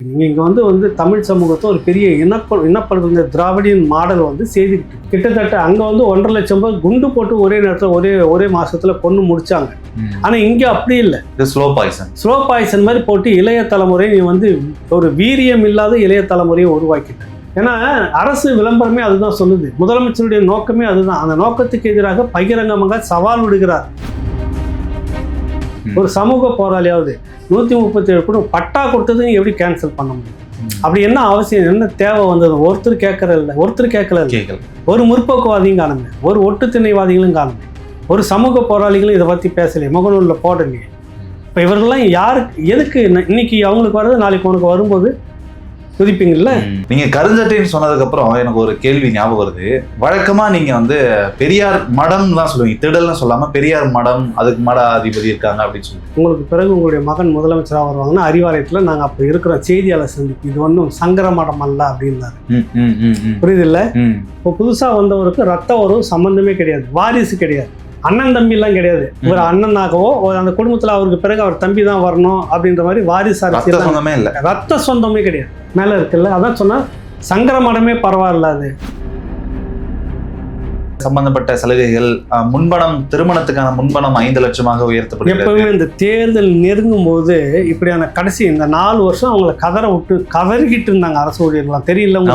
நீங்கள் இங்கே வந்து தமிழ் சமூகத்தை ஒரு பெரிய இனப்படுகொலை திராவிடியன் மாடல் செய்துக்கிட்டு கிட்டத்தட்ட அங்கே 1.5 லட்சம் பேர் குண்டு போட்டு ஒரே நேரத்தில் ஒரே மாதத்தில் கொண்டு முடிச்சாங்க. ஆனால் இங்கே அப்படி இல்லை, ஸ்லோ பாய்சன் மாதிரி போட்டு இளைய தலைமுறை நீ ஒரு வீரியம் இல்லாத இளைய தலைமுறையை உருவாக்கிட்ட. ஏன்னா அரசு விளம்பரமே அதுதான் சொல்லுது, முதலமைச்சருடைய நோக்கமே அதுதான். அந்த நோக்கத்துக்கு எதிராக பகிரங்கமாக சவால் விடுகிறார். ஒரு சமூக போராளியாவது 137 கூட பட்டா கொடுத்தது எப்படி கேன்சல் பண்ண முடியும்? அப்படி என்ன அவசியம், என்ன தேவை வந்தது? ஒருத்தர் கேட்கல. ஒரு முற்போக்குவாதியும் காணுங்க, ஒரு ஒட்டு திணைவாதிகளும் காணுங்க, ஒரு சமூக போராளிகளும் இதை பற்றி பேசலையே, முகநூலில் போடுங்க. இப்போ இவர்கள்லாம் யாருக்கு எதுக்கு இன்னைக்கு அவங்களுக்கு வர்றது நாளைக்கு உனக்கு வரும்போது குதிப்பீங்கல்ல? நீங்க கருஞ்சட்டைன்னு சொன்னதுக்கு அப்புறம் எனக்கு ஒரு கேள்வி ஞாபகம் வருது. வழக்கமா நீங்க பெரியார் மடம் தான் சொல்லுவீங்க, திடல்னு சொல்லாம பெரியார் மடம், அதுக்கு மட அதிபதி இருக்காங்க அப்படின்னு சொல்லி. உங்களுக்கு பிறகு உங்களுடைய மகன் முதலமைச்சராக வருவாங்கன்னா அறிவாலயத்தில் நாங்கள் அப்போ இருக்கிற செய்தியாளர் சந்திப்பு, இது ஒன்றும் சங்கர மடம் அல்ல அப்படின்னாரு. புரியுது இல்லை? இப்போ புதுசாக வந்தவருக்கு ரத்த உறவு சம்பந்தமே கிடையாது, வாரிசு கிடையாது, அண்ணன் தம்பிலாம் கிடையாது. ஒரு அண்ணனாகவோ அந்த குடும்பத்தில் அவருக்கு பிறகு அவர் தம்பி தான் வரணும் அப்படின்ற மாதிரி வாரிசு அரசியல் சொந்தமே இல்லை, ரத்த சொந்தமே கிடையாது. மேலே இருக்குல்ல, அதான் சொன்னால் சங்கர மடமே பரவாயில்ல. அது சம்பந்தப்பட்ட சலுகைகள், முன்பணம், திருமணத்துக்கான முன்பணம் 5 லட்சமாக உயர்த்தப்படும். எப்பவுமே இந்த தேர்தல் நெருங்கும் போது இப்படியான கடைசி இந்த 4 வருஷம் அவங்களை கதறிக்கிட்டு இருந்தாங்க அரசு ஊழியர்களாம், தெரியல?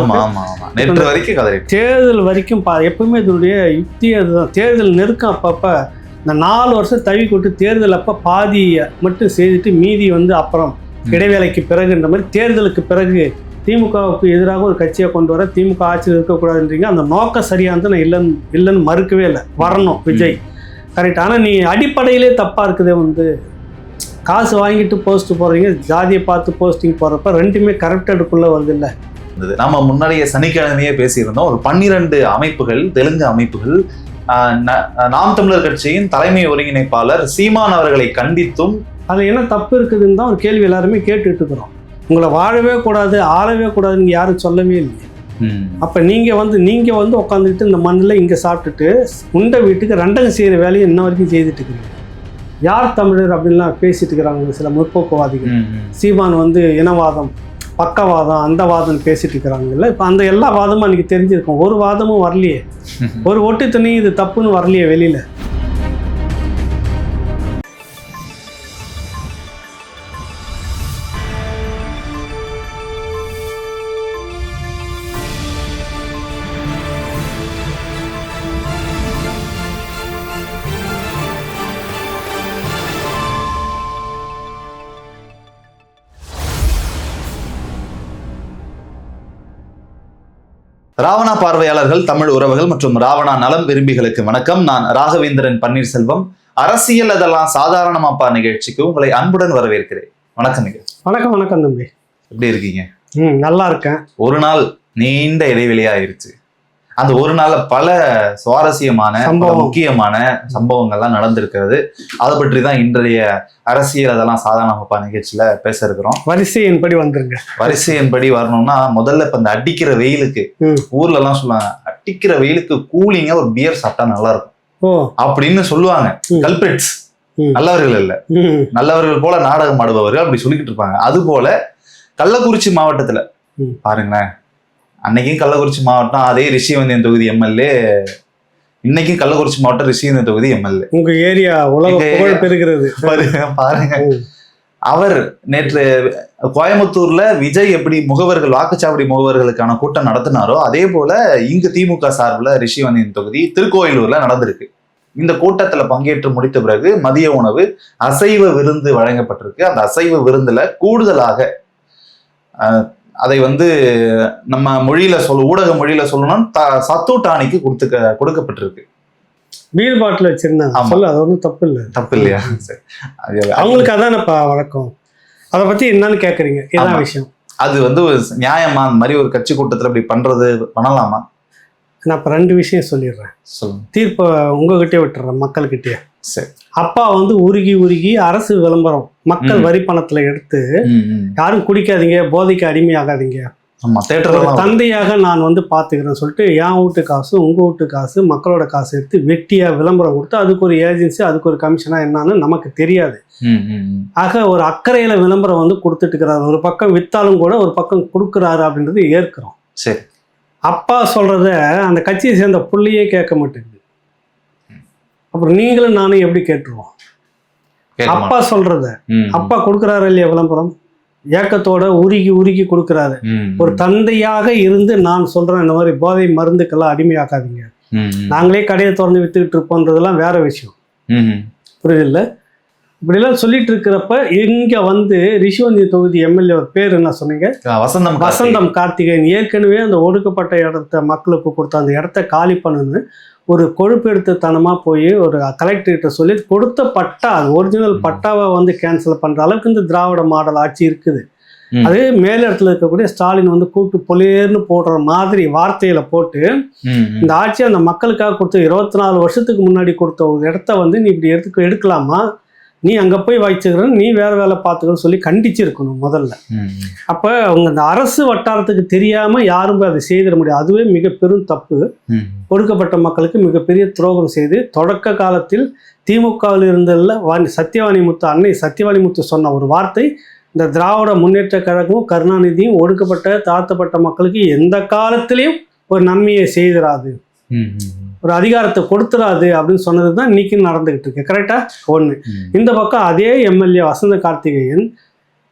நேற்று வரைக்கும் கதறி தேர்தல் வரைக்கும் எப்பவுமே இதனுடைய யுக்தி அதுதான். தேர்தல் நெருக்கம் அப்பப்ப இந்த 4 வருஷம் தவி கொட்டு தேர்தல் அப்ப பாதியை மட்டும் செய்துட்டு மீதி அப்புறம் இடைவேளைக்கு பிறகுன்ற மாதிரி தேர்தலுக்கு பிறகு திமுகவுக்கு எதிராக ஒரு கட்சியை கொண்டு வர, திமுக ஆட்சியில் இருக்கக்கூடாதுன்றீங்க. அந்த நோக்கம் சரியானது நான் இல்லைன்னு மறுக்கவே இல்லை, வரணும் விஜய் கரெக்ட். ஆனால் நீ அடிப்படையிலே தப்பாக இருக்குதே. காசு வாங்கிட்டு போஸ்ட் போடுறீங்க, ஜாதியை பார்த்து போஸ்டிங் போடுறப்ப ரெண்டுமே கரெக்டடுக்குள்ளே வருது இல்லை? நம்ம முன்னாடியே சனிக்கிழமையே பேசியிருந்தோம். ஒரு 12 அமைப்புகள், தெலுங்கு அமைப்புகள் நாம் தமிழர் கட்சியின் தலைமை ஒருங்கிணைப்பாளர் சீமான் அவர்களை கண்டித்தும் அது என்ன தப்பு இருக்குதுன்னு தான் ஒரு கேள்வி எல்லாருமே கேட்டுட்டு இருக்கிறோம். உங்களை வாழவே கூடாது, ஆளவே கூடாதுன்னு யாரும் சொல்லவே இல்லை. அப்போ நீங்கள் உட்காந்துக்கிட்டு இந்த மண்ணில் இங்கே சாப்பிட்டுட்டு உண்ட வீட்டுக்கு ரெண்டகம் செய்கிற வேலையை இன்ன வரைக்கும் செய்துட்டு இருக்கிறீங்க. யார் தமிழர் அப்படின்லாம் பேசிட்டு இருக்கிறாங்க சில முற்போக்குவாதிகள். சீமான் இனவாதம், பக்கவாதம், அந்த வாதம் பேசிட்டு இருக்கிறாங்கல்ல. இப்போ அந்த எல்லா வாதமும் அன்றைக்கி தெரிஞ்சிருக்கும், ஒரு வாதமும் வரலையே, ஒரு ஒட்டு துணி இது தப்புன்னு வரலையே வெளியில். ராவணா பார்வையாளர்கள், தமிழ் உறவுகள் மற்றும் ராவணா நலம் விரும்பிகளுக்கு வணக்கம். நான் ராகவேந்திரன் பன்னீர்செல்வம். அரசியல் அதெல்லாம் சாதாரணமாப்பா நிகழ்ச்சிக்கு உங்களை அன்புடன் வரவேற்கிறேன். வணக்கம். வணக்கம் தம்பி, எப்படி இருக்கீங்க? நல்லா இருக்கேன். ஒரு நாள் நீண்ட இடைவெளியா ஆயிருச்சு. அந்த ஒரு நாள்ல பல சுவாரஸ்யமான முக்கியமான சம்பவங்கள்லாம் நடந்திருக்கிறது. அதை பற்றி தான் இன்றைய அரசியல் அதெல்லாம் சாதாரணமாப்பா நிகழ்ச்சியில பேச இருக்கிறோம். வரிசையின்படி வரணும்னா முதல்ல இப்ப இந்த அடிக்கிற வெயிலுக்கு ஊர்ல எல்லாம் சொல்லுவாங்க, அடிக்கிற வெயிலுக்கு கூலிங்கா ஒரு பியர் சாப்பிட்டா நல்லா இருக்கும் அப்படின்னு சொல்லுவாங்க. கல்பிரிட்ஸ் நல்லவர்கள் இல்ல, நல்லவர்கள் போல நாடகம் ஆடுபவர்கள் அப்படி சொல்லிக்கிட்டு இருப்பாங்க. அது போல கள்ளக்குறிச்சி மாவட்டத்துல பாருங்களேன், அன்னைக்கும் கள்ளக்குறிச்சி மாவட்டம் அதே ரிஷிவந்தியன் தொகுதி எம்எல்ஏ, இன்னைக்கும் கள்ளக்குறிச்சி மாவட்டம் ரிஷிவந்தியன் தொகுதி எம்எல்ஏ. உங்க ஏரியா உலக பெறுகிறது பாருங்க. அவர் நேற்று கோயம்புத்தூர்ல விஜய் எப்படி வாக்குச்சாவடி முகவர்களுக்கான கூட்டம் நடத்தினாரோ அதே போல இங்கு திமுக சார்பில் ரிஷிவந்தியன் தொகுதி திருக்கோயிலூர்ல நடந்திருக்கு. இந்த கூட்டத்துல பங்கேற்று முடித்த பிறகு மதிய உணவு அசைவ விருந்து வழங்கப்பட்டிருக்கு. அந்த அசைவ விருந்துல கூடுதலாக அதை நம்ம மொழியில ஊடக மொழியில சொல்லணும்னா சத்து டானிக்கு கொடுக்கப்பட்டிருக்கு. பீர் பாட்டில் வச்சிருந்தாங்க, அது ஒன்றும் தப்பு இல்லையா? அவங்களுக்கு அதானப்பா வழக்கம். அதை பத்தி என்னன்னு கேக்குறீங்க, என்ன விஷயம்? அது நியாயமா? அந்த மாதிரி ஒரு கட்சி கூட்டத்துல இப்படி பண்ணலாமா? நான் இப்ப 2 விஷயம் சொல்லிடுறேன். தீர்ப்பை உங்ககிட்டே விட்டுறேன், மக்கள்கிட்டயே. சரி. அப்பா உருகி அரசு விளம்பரம் மக்கள் வரி பணத்துல எடுத்து யாரும் குடிக்காதீங்க, போதைக்கு அடிமையாகாதீங்க, ஆமா, தேட்டர்ல ஒரு தான் தந்தையாக நான் வந்து பார்த்துக்கிறேன்னு சொல்லிட்டு என் வீட்டு காசு உங்கள் வீட்டு காசு மக்களோட காசு எடுத்து வெட்டியாக விளம்பரம் கொடுத்து அதுக்கு ஒரு ஏஜென்சி அதுக்கு ஒரு கமிஷனா என்னன்னு நமக்கு தெரியாது. ஆக ஒரு அக்கறையில் விளம்பரம் வந்து கொடுத்துட்டு இருக்கிறாரு. ஒரு பக்கம் வித்தாலும் கூட ஒரு பக்கம் கொடுக்குறாரு அப்படின்றது ஏற்கிறோம். சரி, அப்பா சொல்கிறத அந்த கட்சியை சேர்ந்த புள்ளையே கேட்க மாட்டேங்குது. அப்புறம் நீங்களும் நானும் எப்படி கேட்டுருவோம்? அப்பா சொல்கிறத அப்பா கொடுக்குறாரு இல்லையா விளம்பரம், ஏக்கத்தோட உருகி உருகி கொடுக்குறாரு. ஒரு தந்தையாக இருந்து நான் சொல்றேன், இந்த மாதிரி போதை மருந்துக்கெல்லாம் அடிமையாக்காதீங்க, நாங்களே கடையை திறந்து வித்துக்கிட்டு இருப்போன்றதெல்லாம் வேற விஷயம். புரியுதில்ல? இப்படிலாம் சொல்லிட்டு இருக்கிறப்ப இங்க வந்து ரிஷிவந்தி தொகுதி எம்எல்ஏ ஒரு பேர் என்ன சொன்னீங்க? வசந்தம் கார்த்திகேயன். ஏற்கனவே அந்த ஒடுக்கப்பட்ட இடத்த மக்களுக்கு கொடுத்த அந்த இடத்த காலி பண்ணுன்னு ஒரு கொழுப்பெடுத்து தனமாக போய் ஒரு கலெக்டர்கிட்ட சொல்லி கொடுத்த பட்டா, அது ஒரிஜினல் பட்டாவை வந்து கேன்சல் பண்ணுற அளவுக்கு இந்த திராவிட மாடல் ஆட்சி இருக்குது. அது மேலிடத்துல இருக்கக்கூடிய ஸ்டாலின் வந்து கூட்டு பொலேர்னு போடுற மாதிரி வார்த்தையில போட்டு இந்த ஆட்சி அந்த மக்களுக்காக கொடுத்த 24 வருஷத்துக்கு முன்னாடி கொடுத்த ஒரு இடத்த வந்து நீ இப்படி எடுக்கலாமா, நீ அங்கே போய் வச்சுக்கிறன்னு, நீ வேற வேலை பார்த்துக்கன்னு சொல்லி கண்டிச்சிருக்கணும் முதல்ல. அப்போ அவங்க இந்த அரசு வட்டாரத்துக்கு தெரியாமல் யாரும் அதை செய்திட முடியாது. அதுவே மிக பெரும் தப்பு. ஒடுக்கப்பட்ட மக்களுக்கு மிகப்பெரிய துரோகம் செய்து தொடக்க காலத்தில் திமுகவில் இருந்ததில் அன்னை சத்தியவாணி முத்து சொன்ன ஒரு வார்த்தை, இந்த திராவிட முன்னேற்ற கழகமும் கருணாநிதியும் ஒடுக்கப்பட்ட தாழ்த்தப்பட்ட மக்களுக்கு எந்த காலத்திலையும் ஒரு நன்மையை செய்திடாது, ஒரு அதிகாரத்தை கொடுத்துடாது அப்படின்னு சொன்னது தான் இன்னைக்கு நடந்துகிட்டு இருக்கு. கரெக்டா? ஒன்று. இந்த பக்கம் அதே எம்எல்ஏ வசந்த கார்த்திகேயன்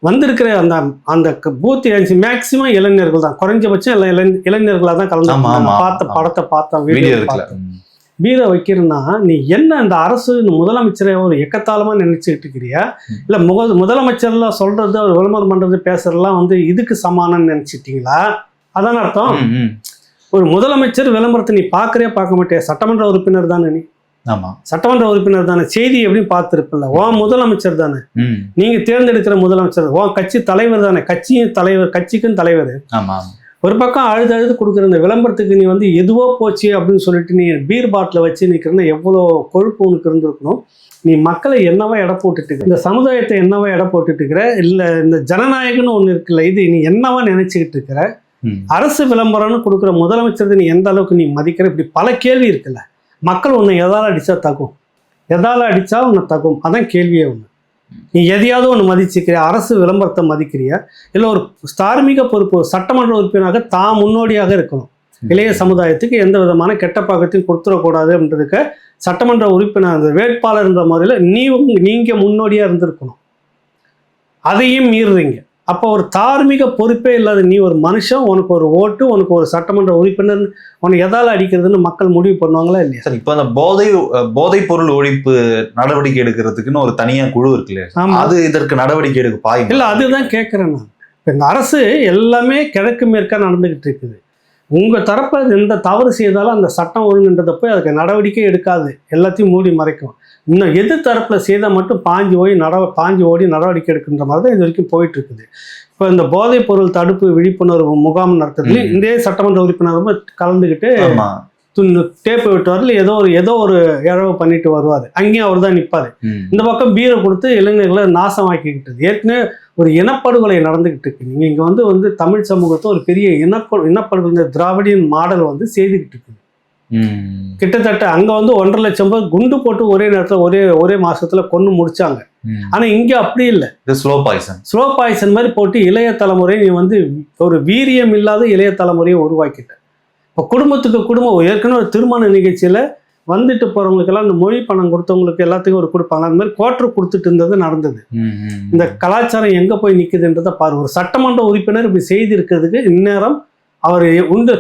வந்திருக்கிற அந்த அந்த பூத் ஏஜென்சி மேக்சிமம் இளைஞர்கள் தான், குறைஞ்சபட்சம் இளைஞர்களாக தான் கலந்து. பார்த்த படத்தை பார்த்தோம், வீடியோ பீரை வைக்கிறன்னா நீ என்ன இந்த அரசு முதலமைச்சரை ஒரு எக்கத்தாளமாக நினைச்சுக்கிட்டு இருக்கிறியா, இல்லை முதலமைச்சர்லாம் சொல்றது அவர் விளம்பரம் பண்றது பேசுறதுலாம் வந்து இதுக்கு சமானம்னு நினைச்சிட்டீங்களா? அதான அர்த்தம். ஒரு முதலமைச்சர் விளம்பரத்தை நீ பார்க்க மாட்டியா? சட்டமன்ற உறுப்பினர் தானே நீ? ஆமா, சட்டமன்ற உறுப்பினர் தானே. செய்தி எப்படின்னு பார்த்துருப்பில்ல, உன் முதலமைச்சர் தானே, நீங்க தேர்ந்தெடுக்கிற முதலமைச்சர், உன் கட்சி தலைவர் தானே, கட்சிக்கும் தலைவர். ஒரு பக்கம் அழுது கொடுக்குற இந்த விளம்பரத்துக்கு நீ வந்து எதுவோ போச்சு அப்படின்னு சொல்லிட்டு நீ பீர் பாட்டில் வச்சு நிற்கிறன்னா எவ்வளோ கொழுப்பு உனக்கு இருந்திருக்கணும். நீ மக்களை என்னவா எடை போட்டுட்டு, இந்த சமுதாயத்தை என்னவா எடை போட்டுட்டு இருக்கிற, இல்லை இந்த ஜனநாயகம்னு ஒன்று இருக்குல்ல, இது நீ என்னவா நினைச்சுக்கிட்டு இருக்கிற? அரசு விளம்பரம்னு கொடுக்குற முதலமைச்சர் நீ எந்த அளவுக்கு நீ மதிக்கிற? இப்படி பல கேள்வி இருக்குல்ல. மக்கள் உன்னை எதால அடிச்சா தகும், எதால அடிச்சா உன்னை தகும், அதான் கேள்வியே. ஒன்று, நீ எதையாவது ஒன்று மதிச்சுக்கிறியா? அரசு விளம்பரத்தை மதிக்கிறியா? இல்லை ஒரு தார்மீக பொறுப்பு சட்டமன்ற உறுப்பினராக தான் முன்னோடியாக இருக்கணும், இளைய சமுதாயத்துக்கு எந்த விதமான கெட்ட பழக்கத்தையும் கொடுத்துடக்கூடாது அப்படின்றதுக்கு சட்டமன்ற உறுப்பினர் வேட்பாளர்ன்ற முறையில் நீங்க முன்னோடியாக இருந்திருக்கணும். அதையும் மீறுறீங்க. அப்போ ஒரு தார்மீக பொறுப்பே இல்லாத நீ ஒரு மனுஷன், உனக்கு ஒரு ஓட்டு, உனக்கு ஒரு சட்டமன்ற உறுப்பினர், உனக்கு எதால அடிக்கிறதுன்னு மக்கள் முடிவு பண்ணுவாங்களா இல்லையா? சார், இப்போ அந்த போதை பொருள் ஒழிப்பு நடவடிக்கை எடுக்கிறதுக்குன்னு ஒரு தனியாக குழு இருக்கு இல்லையா, அது இதற்கு நடவடிக்கை எடுக்க பாய் இல்லை? அதுதான் கேட்குறேன் நான். இந்த அரசு எல்லாமே கிழக்கு மேற்கா நடந்துகிட்டு இருக்குது. உங்கள் தரப்பில் எந்த தவறு செய்தாலும் அந்த சட்டம் ஒழுங்குன்றதை போய் அதுக்கு நடவடிக்கை எடுக்காது, எல்லாத்தையும் மூடி மறைக்கும். இன்னும் எது தரப்பில் செய்தால் மட்டும் பாஞ்சு ஓடி நடவடிக்கை எடுக்கின்ற மாதிரி தான் இது வரைக்கும் போயிட்டு இருக்குது. இப்போ இந்த போதைப் பொருள் தடுப்பு விழிப்புணர்வு முகாம் நடத்துறது இந்த சட்டமன்ற உறுப்பினர் கலந்துக்கிட்டு டேப்பு விட்டுவார், ஏதோ ஒரு இழவு பண்ணிட்டு வருவார், அங்கேயும் அவர் தான் நிற்பார். இந்த பக்கம் பீரை கொடுத்து இளைஞர்களை நாசமாக்கிக்கிட்டது. ஏற்கனவே ஒரு இனப்படுகொலை நடந்துகிட்டு இருக்கு. நீங்கள் இங்கே வந்து தமிழ் சமூகத்தை ஒரு பெரிய இனப்படுகொலை, இந்த திராவிடியன் மாடல் வந்து செய்துக்கிட்டு இருக்குது. கிட்டத்தட்ட அங்க 1.5 லட்சம் பேர் குண்டு போட்டு ஒரே நேரத்தில் ஒரே மாசத்துல கொண்டு முடிச்சாங்க. ஆனா இங்க அப்படி இல்லை, ஸ்லோ பாய்சன் மாதிரி போட்டு இளைய தலைமுறையை நீ வந்து ஒரு வீரியம் இல்லாத இளைய தலைமுறையை உருவாக்கிட்ட. இப்போ குடும்பத்துக்கு குடும்பம் ஏற்கனவே ஒரு திருமண நிகழ்ச்சியில வந்துட்டு போறவங்களுக்கெல்லாம் இந்த மொழி பணம் கொடுத்தவங்களுக்கு எல்லாத்துக்கும் ஒரு கொடுப்பாங்க, அந்த மாதிரி கோட்டர் கொடுத்துட்டு இருந்தது நடந்தது. இந்த கலாச்சாரம் எங்க போய் நிக்குதுன்றதை பாரு. ஒரு சட்டமன்ற உறுப்பினர் இப்படி செய்து இருக்கிறதுக்கு இந்நேரம் அவர்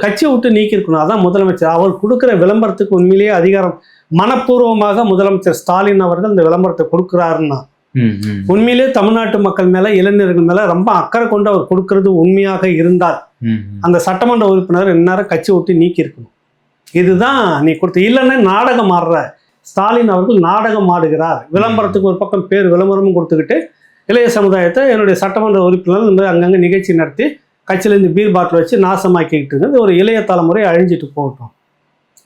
கட்சியை விட்டு நீக்கியிருக்கணும். அதான் முதலமைச்சர். அவர் கொடுக்குற விளம்பரத்துக்கு உண்மையிலேயே அதிகாரம் மனப்பூர்வமாக முதலமைச்சர் ஸ்டாலின் அவர்கள் இந்த விளம்பரத்தை கொடுக்குறாருன்னா உண்மையிலேயே தமிழ்நாட்டு மக்கள் மேல இளைஞர்கள் மேல ரொம்ப அக்கறை கொண்டு அவர் கொடுக்கறது உண்மையாக இருந்தால் அந்த சட்டமன்ற உறுப்பினர் இந்நேரம் கட்சி விட்டு நீக்கி இருக்கணும். இதுதான் நீ கொடுத்த. இல்லைன்னா நாடகம் ஆடுற ஸ்டாலின் அவர்கள் நாடகம் ஆடுகிறார். விளம்பரத்துக்கு ஒரு பக்கம் பேர் விளம்பரமும் கொடுத்துக்கிட்டு இளைய சமுதாயத்தை என்னுடைய சட்டமன்ற உறுப்பினர் இந்த மாதிரி அங்கங்கே நிகழ்ச்சி நடத்தி கட்சியிலேருந்து பீர் பாட்டில் வச்சு நாசமாக்கிக்கிட்டு இருக்கிறது. ஒரு இளைய தலைமுறை அழிஞ்சிட்டு போகட்டும்.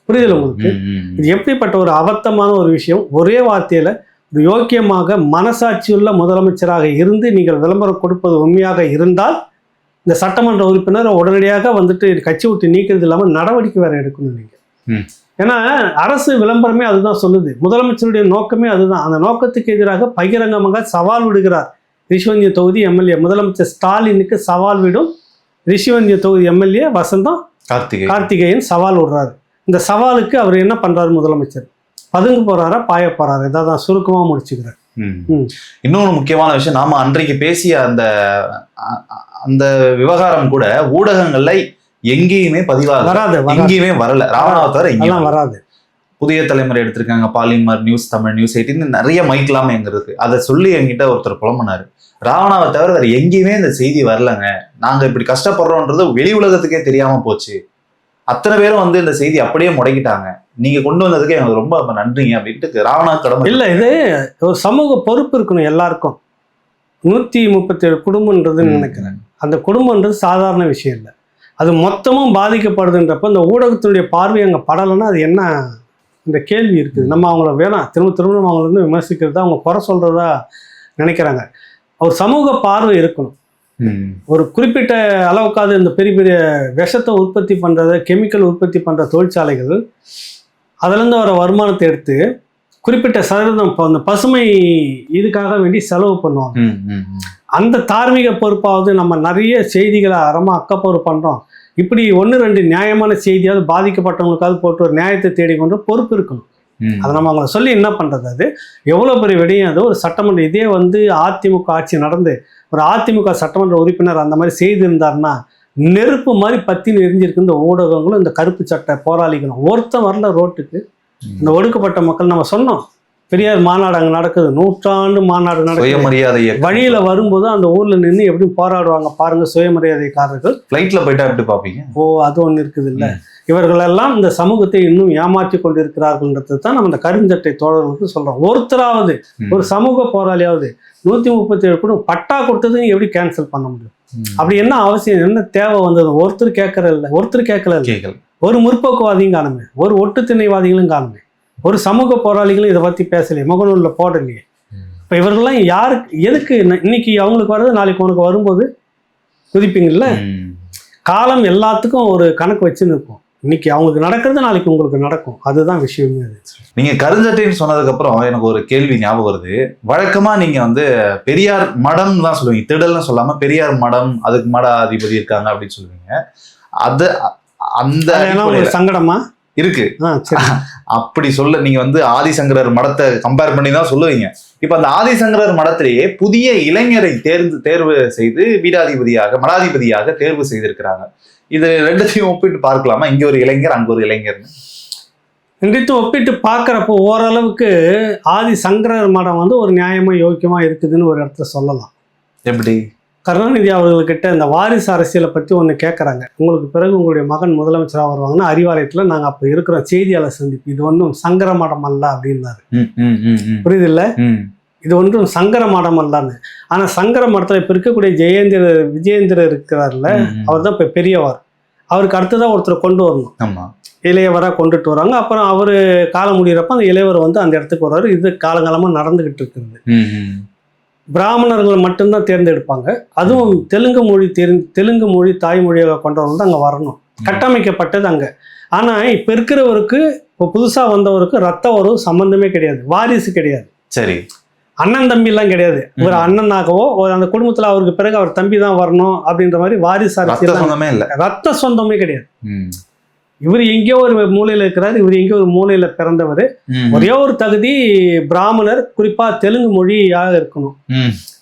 புரியுதுல உங்களுக்கு? இது எப்படிப்பட்ட ஒரு அபத்தமான ஒரு விஷயம். ஒரே வார்த்தையில ஒரு யோக்கியமாக மனசாட்சியுள்ள முதலமைச்சராக இருந்து நீங்கள் விளம்பரம் கொடுப்பது உண்மையாக இருந்தால் இந்த சட்டமன்ற உறுப்பினர் உடனடியாக வந்துட்டு கட்சி விட்டு நீக்கிறது இல்லாமல் நடவடிக்கை வேற எடுக்கணும் நீங்கள். ஏன்னா அரசு விளம்பரமே அதுதான் சொல்லுது, முதலமைச்சருடைய நோக்கமே அதுதான். அந்த நோக்கத்துக்கு எதிராக பகிரங்கமாக சவால் விடுகிறார் ரிஷிவந்திய தொகுதி எம்எல்ஏ. முதலமைச்சர் ஸ்டாலினுக்கு சவால் விடும் ரிஷிவந்திய தொகுதி எம்எல்ஏ வசந்தம் கார்த்திகேயன் சவால் விடுறாரு. இந்த சவாலுக்கு அவர் என்ன பண்றாரு? முதலமைச்சர் பதுங்க போறாரா, பாய போறாரு? இதான் சுருக்கமா முடிச்சுக்கிறார். இன்னொரு முக்கியமான விஷயம், நாம அன்றைக்கு பேசிய அந்த விவகாரம் கூட ஊடகங்கள்ல எங்கேயுமே பதிவாக எங்கேயுமே வரல. ராவணாவை தவிர எங்கேயும் வராது. புதிய தலைமுறை எடுத்திருக்காங்க, பாலிமர் நியூஸ், தமிழ் நியூஸ் 18 நிறைய மைக்கெல்லாம் எங்க இருக்கு. அதை சொல்லி என்கிட்ட ஒருத்தர் புலம்புனாரு, ராவணாவை தவிர வேற எங்கேயுமே இந்த செய்தி வரலங்க, நாங்க இப்படி கஷ்டப்படுறோன்றது வெளி உலகத்துக்கே தெரியாம போச்சு, அத்தனை பேரும் வந்து இந்த செய்தி அப்படியே முடக்கிட்டாங்க, நீங்க கொண்டு வந்ததுக்கு எனக்கு ரொம்ப நன்றிங்க அப்படின்ட்டு ராவணா கடமை. இல்ல, இது ஒரு சமூக பொறுப்பு இருக்கணும் எல்லாருக்கும். 137 குடும்பம்ன்றதுன்னு நினைக்கிறேன். அந்த குடும்பம்ன்றது சாதாரண விஷயம் இல்லை, அது மொத்தமும் பாதிக்கப்படுதுன்றப்ப இந்த ஊடகத்தினுடைய பார்வை அங்கே படலைன்னா அது என்ன இந்த கேள்வி இருக்குது. நம்ம அவங்கள வேணாம் திரும்ப அவங்கள வந்து விமர்சிக்கிறதா, அவங்க குறை சொல்றதா நினைக்கிறாங்க. ஒரு சமூக பார்வை இருக்கணும். ஒரு குறிப்பிட்ட அளவுக்காவது இந்த பெரிய பெரிய விஷத்தை உற்பத்தி பண்றத, கெமிக்கல் உற்பத்தி பண்ற தொழிற்சாலைகள் அதுலேருந்து வர வருமானத்தை எடுத்து குறிப்பிட்ட சதவீதம் அந்த பசுமை இதுக்காக வேண்டி செலவு பண்ணுவாங்க. அந்த தார்மீக பொறுப்பாவது நம்ம நிறைய செய்திகளை அறமா அக்கப்போர் பண்றோம். இப்படி 1-2 நியாயமான செய்தியாவது பாதிக்கப்பட்டவங்களுக்காவது போட்டு ஒரு நியாயத்தை தேடிக்கொண்டு பொறுப்பு இருக்கணும். அதை நம்ம அவங்கள சொல்லி என்ன பண்றது? அது எவ்வளவு பெரிய விடையும். அது ஒரு சட்டமன்ற, இதே வந்து அதிமுக ஆட்சி நடந்து ஒரு அதிமுக சட்டமன்ற உறுப்பினர் அந்த மாதிரி செய்திருந்தாருன்னா நெருப்பு மாதிரி பத்தின்னு எரிஞ்சிருக்கு இந்த ஊடகங்களும் இந்த கருப்பு சட்டை போராளிகளும். ஒருத்தன் வரல ரோட்டுக்கு. இந்த ஒடுக்கப்பட்ட மக்கள் நம்ம சொன்னோம், பெரியார் மாநாடு அங்கே நடக்குது, 100 மாநாடு நடக்குது. வழியில வரும்போது அந்த ஊர்ல நின்று எப்படி போராடுவாங்க பாருங்க சுயமரியாதைக்காரர்கள். ஃப்ளைட்ல போயிட்டா எப்படி பார்ப்பீங்க? அது ஒன்று இருக்குது இல்லை. இவர்களெல்லாம் இந்த சமூகத்தை இன்னும் ஏமாற்றி கொண்டிருக்கிறார்கள்ன்றது தான் நம்ம இந்த கருஞ்சட்டை தோழர்களுக்கு சொல்றோம். ஒருத்தராவது ஒரு சமூக போராளியாவது 137 கூட பட்டா கொடுத்ததையும் எப்படி கேன்சல் பண்ண முடியும்? அப்படி என்ன அவசியம், என்ன தேவை வந்தது? ஒருத்தர் கேட்கல. ஒரு முற்போக்குவாதியும் காணுமே, ஒரு ஒட்டு திணைவாதிகளும் காணுமே, ஒரு சமூக போராளிகளும் இதை பற்றி பேசலையே, முகநூலில் போடலையே. இப்போ இவர்கள்லாம் யாருக்கு எதுக்கு? இன்னைக்கு அவங்களுக்கு வர்றது நாளைக்கு உனக்கு வரும்போது குதிப்பீங்கள்ல. காலம் எல்லாத்துக்கும் ஒரு கணக்கு வச்சுன்னு இருக்கும். இன்னைக்கு அவங்களுக்கு நடக்கிறது நாளைக்கு உங்களுக்கு நடக்கும். அதுதான் விஷயமே. அது நீங்க கருஞ்சட்டைன்னு சொன்னதுக்கு அப்புறம் எனக்கு ஒரு கேள்வி ஞாபகம் வருது. வழக்கமா நீங்க வந்து பெரியார் மடம் தான் சொல்லுவீங்க, திடல்னு சொல்லாம பெரியார் மடம், அதுக்கு மட அதிபதி இருக்காங்க அப்படின்னு சொல்லுவீங்க. அது அந்த சங்கடமா இருக்கு. அப்படி சொல்ல நீங்க வந்து ஆதிசங்கரர் மடத்தை கம்பேர் பண்ணி தான் சொல்லுவீங்க. இப்ப அந்த ஆதிசங்கரர் மடத்திலேயே புதிய இளைஞரை தேர்வு செய்து பீடாதிபதியாக மடாதிபதியாக தேர்வு செய்திருக்கிறாங்க. இது ரெண்டுத்தையும் ஒப்பிட்டு பார்க்கலாமா? இங்க ஒரு இளைஞர், அங்க ஒரு இளைஞர்னு ரெண்டுத்தையும் ஒப்பிட்டு பார்க்குறப்போ ஓரளவுக்கு ஆதிசங்கரர் மடம் வந்து ஒரு நியாயமா யோக்கியமா இருக்குதுன்னு ஒரு இடத்துல சொல்லலாம். எப்படி? கருணாநிதி அவர்கள்கிட்ட இந்த வாரிசு அரசியலை பற்றி ஒன்று கேட்குறாங்க. உங்களுக்கு பிறகு உங்களுடைய மகன் முதலமைச்சராக வருவாங்கன்னா அறிவாலயத்தில் நாங்கள் அப்போ இருக்கிறோம், செய்தியாளர் சந்திப்பு, இது ஒன்றும் சங்கர மடம் அல்ல அப்படின்னாரு. புரியுது இல்லை? இது ஒன்றும் சங்கர மடம் அல்லான்னு. ஆனால் சங்கர மடத்தில் இப்போ இருக்கக்கூடிய விஜயேந்திரர் இருக்கிறார்ல, அவர் தான் இப்போ பெரியவர். அவருக்கு அடுத்ததான் ஒருத்தர் கொண்டு வரணும், இளையவராக கொண்டுட்டு வராங்க. அப்புறம் அவர் காலம் முடிகிறப்ப அந்த இளையவர் வந்து அந்த இடத்துக்கு வர்றாரு. இது காலங்காலமாக நடந்துகிட்டு இருக்கிறது. பிராமணர்கள் மட்டும்தான் தேர்ந்தெடுப்பாங்க. அதுவும் தெலுங்கு மொழி தாய்மொழியாக கொண்டவர்கள் தான் அங்கே வரணும். கட்டமைக்கப்பட்டது அங்கே. ஆனால் இப்போ இருக்கிறவருக்கு, இப்போ புதுசாக வந்தவருக்கு ரத்த உறவு சம்பந்தமே கிடையாது, வாரிசு கிடையாது. சரி, அண்ணன் தம்பிலாம் கிடையாது. ஒரு அண்ணனாகவோ அந்த குடும்பத்தில் அவருக்கு பிறகு அவர் தம்பி தான் வரணும் அப்படின்ற மாதிரி வாரிசு அரசியல் ரத்த சொந்தமே கிடையாது. இவர் எங்கேயோ ஒரு மூலையில இருக்கிறார், இவர் எங்கேயோ ஒரு மூலையில பிறந்தவர். ஒரே ஒரு தகுதி, பிராமணர், குறிப்பா தெலுங்கு மொழியாக இருக்கணும்.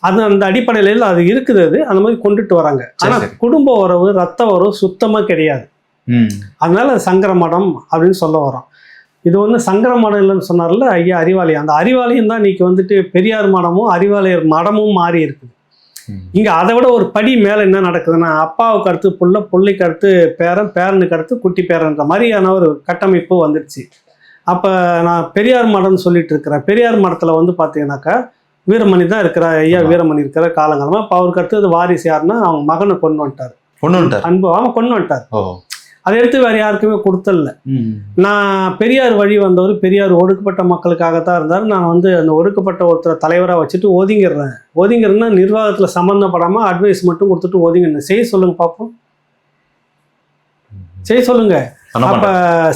அது அந்த அடிப்படையில அது இருக்குது. அது அந்த மாதிரி கொண்டுட்டு வராங்க. ஆனா குடும்ப உறவு, ரத்த உறவு சுத்தமா கிடையாது. அதனால சங்கர மடம் அப்படின்னு சொல்ல வரோம். இது ஒன்று சங்கர மடம் இல்லைன்னு சொன்னார்ல ஐயா அறிவாலயம். அந்த அறிவாலயம் தான் இன்னைக்கு வந்துட்டு பெரியார் மடமும் அறிவாலயர் மடமும் மாறி இருக்குது. இங்க அதை விட ஒரு படி மேல என்ன நடக்குதுன்னா, அப்பாவுக்கு அடுத்து புள்ள, புள்ளைக்கு அடுத்து பேரன், பேரனுக்கு அடுத்து குட்டி பேரன்ற மாதிரியான ஒரு கட்டமைப்பு வந்துடுச்சு. அப்ப நான் பெரியார் மடம்னு சொல்லிட்டு இருக்கிறேன். பெரியார் மடத்துல வந்து பாத்தீங்கன்னாக்கா வீரமணி தான் இருக்கிறார், ஐயா வீரமணி இருக்கிற காலங்காலமா. இப்போ அவருக்கு அடுத்தது வாரிசு யாருன்னா அவங்க மகனை கொண்டு வந்துட்டார். அன்பு அவன் கொண்டு வந்துட்டார். அதை எடுத்து வேற யாருக்குமே கொடுத்தல. நான் பெரியார் வழி வந்தவர், பெரியார் ஒடுக்கப்பட்ட மக்களுக்காகத்தான் இருந்தார். நான் வந்து அந்த ஒடுக்கப்பட்ட ஒருத்தரை தலைவராக வச்சுட்டு ஒதுங்கிறேன்னா நிர்வாகத்தில் சம்மந்தப்படாமல் அட்வைஸ் மட்டும் கொடுத்துட்டு ஒதுங்கினேன். செய்ய சொல்லுங்க பார்ப்போம், செய்ய சொல்லுங்க. அப்போ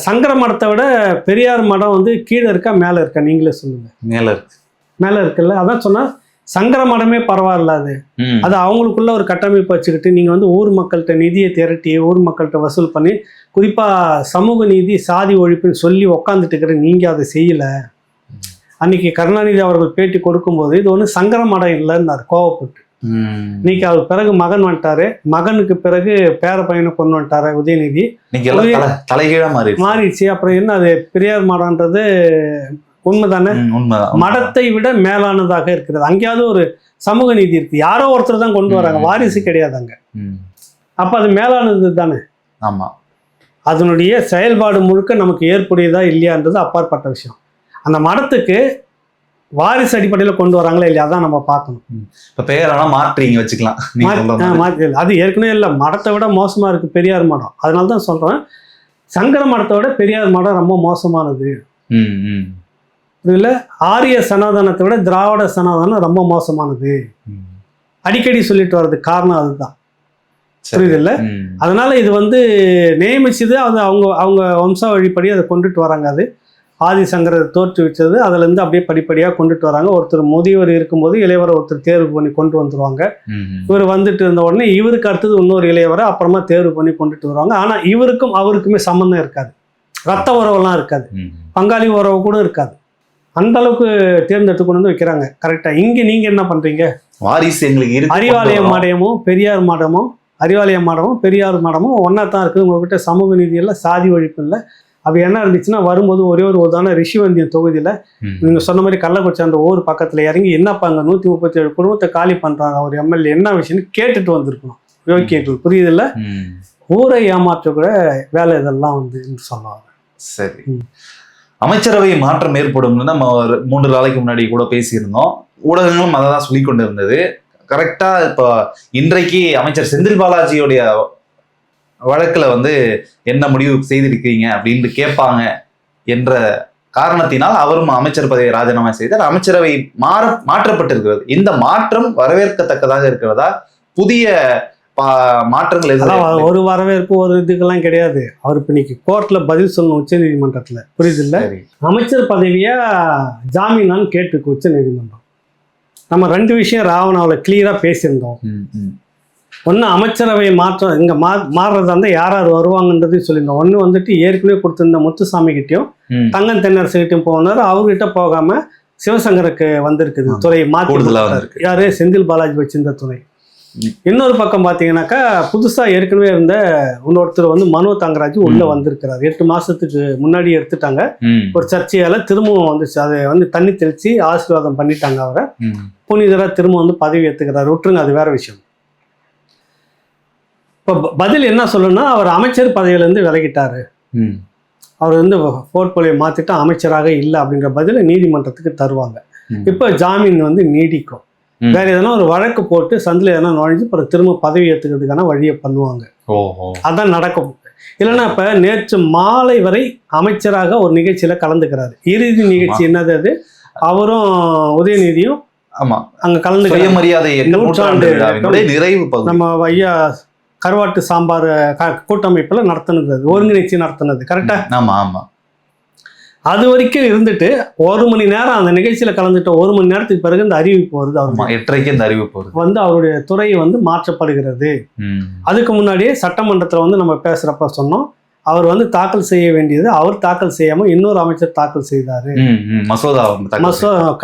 சங்கர மடத்தை விட பெரியார் மடம் வந்து கீழே இருக்கா மேலே இருக்கா? நீங்களே சொல்லுங்க. மேலே இருக்குல்ல. அதான் சொன்னா சங்கர மடமே பரவாயில்ல. அது அவங்களுக்குள்ள ஒரு கட்டமைப்பு வச்சுக்கிட்டு நீங்கள் வந்து ஊர் மக்கள்கிட்ட நிதியை திரட்டி ஊர் மக்கள்கிட்ட வசூல் பண்ணி குறிப்பாக சமூக நீதி சாதி ஒழிப்புன்னு சொல்லி உக்காந்துட்டு இருக்கிற நீங்கள் அதை செய்யலை. அன்னைக்கு கருணாநிதி அவர்கள் பேட்டி கொடுக்கும்போது இது ஒன்று சங்கர மடம் இல்லைன்னாரு கோவப்பட்டு. இன்னைக்கு அவர் பிறகு மகன் வந்துட்டாரு, மகனுக்கு பிறகு பேர பையனை கொண்டு வந்துட்டாரு உதயநிதி. தலைகீழா மாறிடுச்சு. அப்புறம் என்ன அது பெரியார் மடம்ன்றது உண்மைதானே? மடத்தை விட மேலானதாக இருக்கிறது. அங்கேயாவது ஒரு சமூக நீதி இருக்கு, யாரோ ஒருத்தர் தான் கொண்டு வராங்க, வாரிசு கிடையாது அங்க. அப்ப அது மேலானது தானே. ஆமா, அதனுடைய செயல்பாடு முழுக்க நமக்கு ஏற்புடையதா இல்லையான்றது அப்பாற்பட்ட விஷயம். அந்த மடத்துக்கு வாரிசு அடிப்படையில் கொண்டு வராங்களா இல்லையா, அதான் நம்ம பார்க்கணும். இப்போ பெயரெல்லாம் மாற்றி வச்சுக்கலாம். அது ஏற்கனவே இல்லை, மடத்தை விட மோசமா இருக்கு பெரியார் மடம். அதனால தான் சொல்றேன், சங்கர மடத்தை விட பெரியார் மடம் ரொம்ப மோசமானது. இதுல ஆரிய சனாதனத்தை விட திராவிட சனாதனம் ரொம்ப மோசமானது. அடிக்கடி சொல்லிட்டு வர்றதுக்கு காரணம் அதுதான். புரியுது இல்லை? அதனால இது வந்து நியமிச்சது அது அவங்க வம்சாவழிப்படி அதை கொண்டுட்டு வராங்க. அது ஆதிசங்கரர் தோற்றுவிச்சது, அதுலேருந்து அப்படியே படிப்படியாக கொண்டுட்டு வராங்க. ஒருத்தர் முதியவர் இருக்கும்போது இளையவரை ஒருத்தர் தேர்வு பண்ணி கொண்டு வந்துருவாங்க. இவர் வந்துட்டு இருந்த உடனே இவருக்கு அடுத்தது இன்னொரு இளையவரை அப்புறமா தேர்வு பண்ணி கொண்டுட்டு வருவாங்க. ஆனால் இவருக்கும் அவருக்குமே சம்மந்தம் இருக்காது, ரத்த உறவெல்லாம் இருக்காது, பங்காளி உறவு கூட இருக்காது. அந்த அளவுக்கு தேர்ந்தெடுத்து கொண்டு வந்து வைக்கிறாங்க. கரெக்டாக இங்கே நீங்கள் என்ன பண்ணுறீங்க? வாரிசு எங்களுக்கு அறிவாலய மாடமும் பெரியார் மாடமும் அறிவாலய மாடமும் பெரியார் மாடமும் ஒன்றா தான் இருக்குது. உங்ககிட்ட சமூக நீதியில் சாதி ஒழிப்பு இல்லை. அப்படி என்ன இருந்துச்சுன்னா வரும்போது ஒரே ஒரு உதாரணம், ரிஷிவந்தியம் தொகுதியில் நீங்கள் சொன்ன மாதிரி கள்ளக்குறிச்சி அந்த ஊர் பக்கத்தில் இறங்கி என்னப்பா அங்கே 137 குடும்பத்தை காலி பண்ணுறாங்க ஒரு எம்எல்ஏ, என்ன விஷயம்னு கேட்டுட்டு வந்திருக்கணும் யோக்கியர்கள். புரியுதில்ல? ஊரை ஏமாற்றக்கூட வேலை இதெல்லாம் வந்து சொல்லுவாங்க. சரி, அமைச்சரவை மாற்றம் ஏற்படும் நம்ம 3 நாளைக்கு முன்னாடி கூட பேசியிருந்தோம். ஊடகங்களும் அதை தான் சொல்லி கொண்டு இருந்தது. கரெக்டா இப்போ இன்றைக்கு அமைச்சர் செந்தில் பாலாஜியோடைய வழக்குல வந்து என்ன முடிவு செய்திருக்கீங்க அப்படின்னு கேட்பாங்க என்ற காரணத்தினால் அவரும் அமைச்சர் பதவியை ராஜினாமா செய்தார். அமைச்சரவை மாற்றப்பட்டிருக்கிறது. இந்த மாற்றம் வரவேற்கத்தக்கதாக இருக்கிறதா? புதிய மாற்றங்கள் எதுவும் ஒரு வரவேற்பு ஒரு இதுக்கெல்லாம் கிடையாது. அவர் இப்ப இன்னைக்கு கோர்ட்ல பதில் சொல்லணும் உச்ச நீதிமன்றத்துல. புரியுது இல்ல? அமைச்சர் பதவியா ஜாமீனான்னு கேட்டுருக்கு உச்ச நீதிமன்றம். நம்ம 2 விஷயம் ராவணாவில் கிளியரா பேசியிருந்தோம். ஒன்று அமைச்சரவை மாற்றம் இங்கே மாறுறதா இருந்தால் யார் யார் வருவாங்கன்றது சொல்லியிருந்தோம். ஒன்று வந்துட்டு ஏற்கனவே கொடுத்துருந்த முத்துசாமி கிட்டையும் தங்கம் தென்னரசுகிட்டையும் போனார். அவர்கிட்ட போகாமல் சிவசங்கருக்கு வந்திருக்குது துறை மாற்றி. யாரு? செந்தில் பாலாஜி வச்சிருந்த துறை. இன்னொரு பக்கம் பார்த்தீங்கன்னாக்கா புதுசாக ஏற்கனவே இருந்த இன்னொருத்தர் வந்து மனோ தங்கராஜ் உள்ளே வந்திருக்கிறார். 8 மாதத்துக்கு முன்னாடி எடுத்துட்டாங்க. ஒரு சர்ச்சையால் திரும்பவும் வந்துச்சு. அதை வந்து தண்ணி தெளித்து ஆசீர்வாதம் பண்ணிட்டாங்க. அவரை புனிதராக திரும்ப வந்து பதவி ஏற்றுக்கிறார். விட்டுருங்க, அது வேற விஷயம். இப்போ பதில் என்ன சொல்லணும்னா, அவர் அமைச்சர் பதவியிலேருந்து விலகிட்டாரு, அவர் வந்து போர்ட்போலியோ மாற்றிட்டு அமைச்சராக இல்லை அப்படிங்கிற பதிலை நீதிமன்றத்துக்கு தருவாங்க. இப்போ ஜாமீன் வந்து நீடிக்கும். வேற எதனா ஒரு வழக்கு போட்டு சந்தில் எதனா நுழைஞ்சு அப்புறம் திரும்ப பதவி ஏற்றுக்கிறதுக்கான வழியை பண்ணுவாங்க. அதான் நடக்கும். இல்லைன்னா இப்போ நேற்று மாலை வரை அமைச்சராக ஒரு நிகழ்ச்சியில் கலந்துக்கிறாரு. இறுதி நிகழ்ச்சி என்னது? அது அவரும் உதயநிதியும் அங்கே கலந்து மரியாதை நூற்றாண்டு நிறைவு நம்ம ஐயா கருவாட்டு சாம்பார் கூட்டமைப்பில் நடத்தினது, ஒருங்கிணைச்சி நடத்தினது. கரெக்டா? ஆமா ஆமா. அது வரைக்கும் இருந்துட்டு 1 மணி நேரம் அந்த நிகழ்ச்சியில் கலந்துட்டு 1 மணி நேரத்துக்கு பிறகு இந்த அறிவிப்பு வருது. அவர் 8:30 இந்த அறிவிப்பு வருது வந்து அவருடைய துறை வந்து மாற்றப்படுகிறது. அதுக்கு முன்னாடியே சட்டமன்றத்தில் வந்து நம்ம பேசுறப்ப சொன்னோம், அவர் வந்து தாக்கல் செய்ய வேண்டியது அவர் தாக்கல் செய்யாம இன்னொரு அமைச்சர் தாக்கல் செய்தாரு.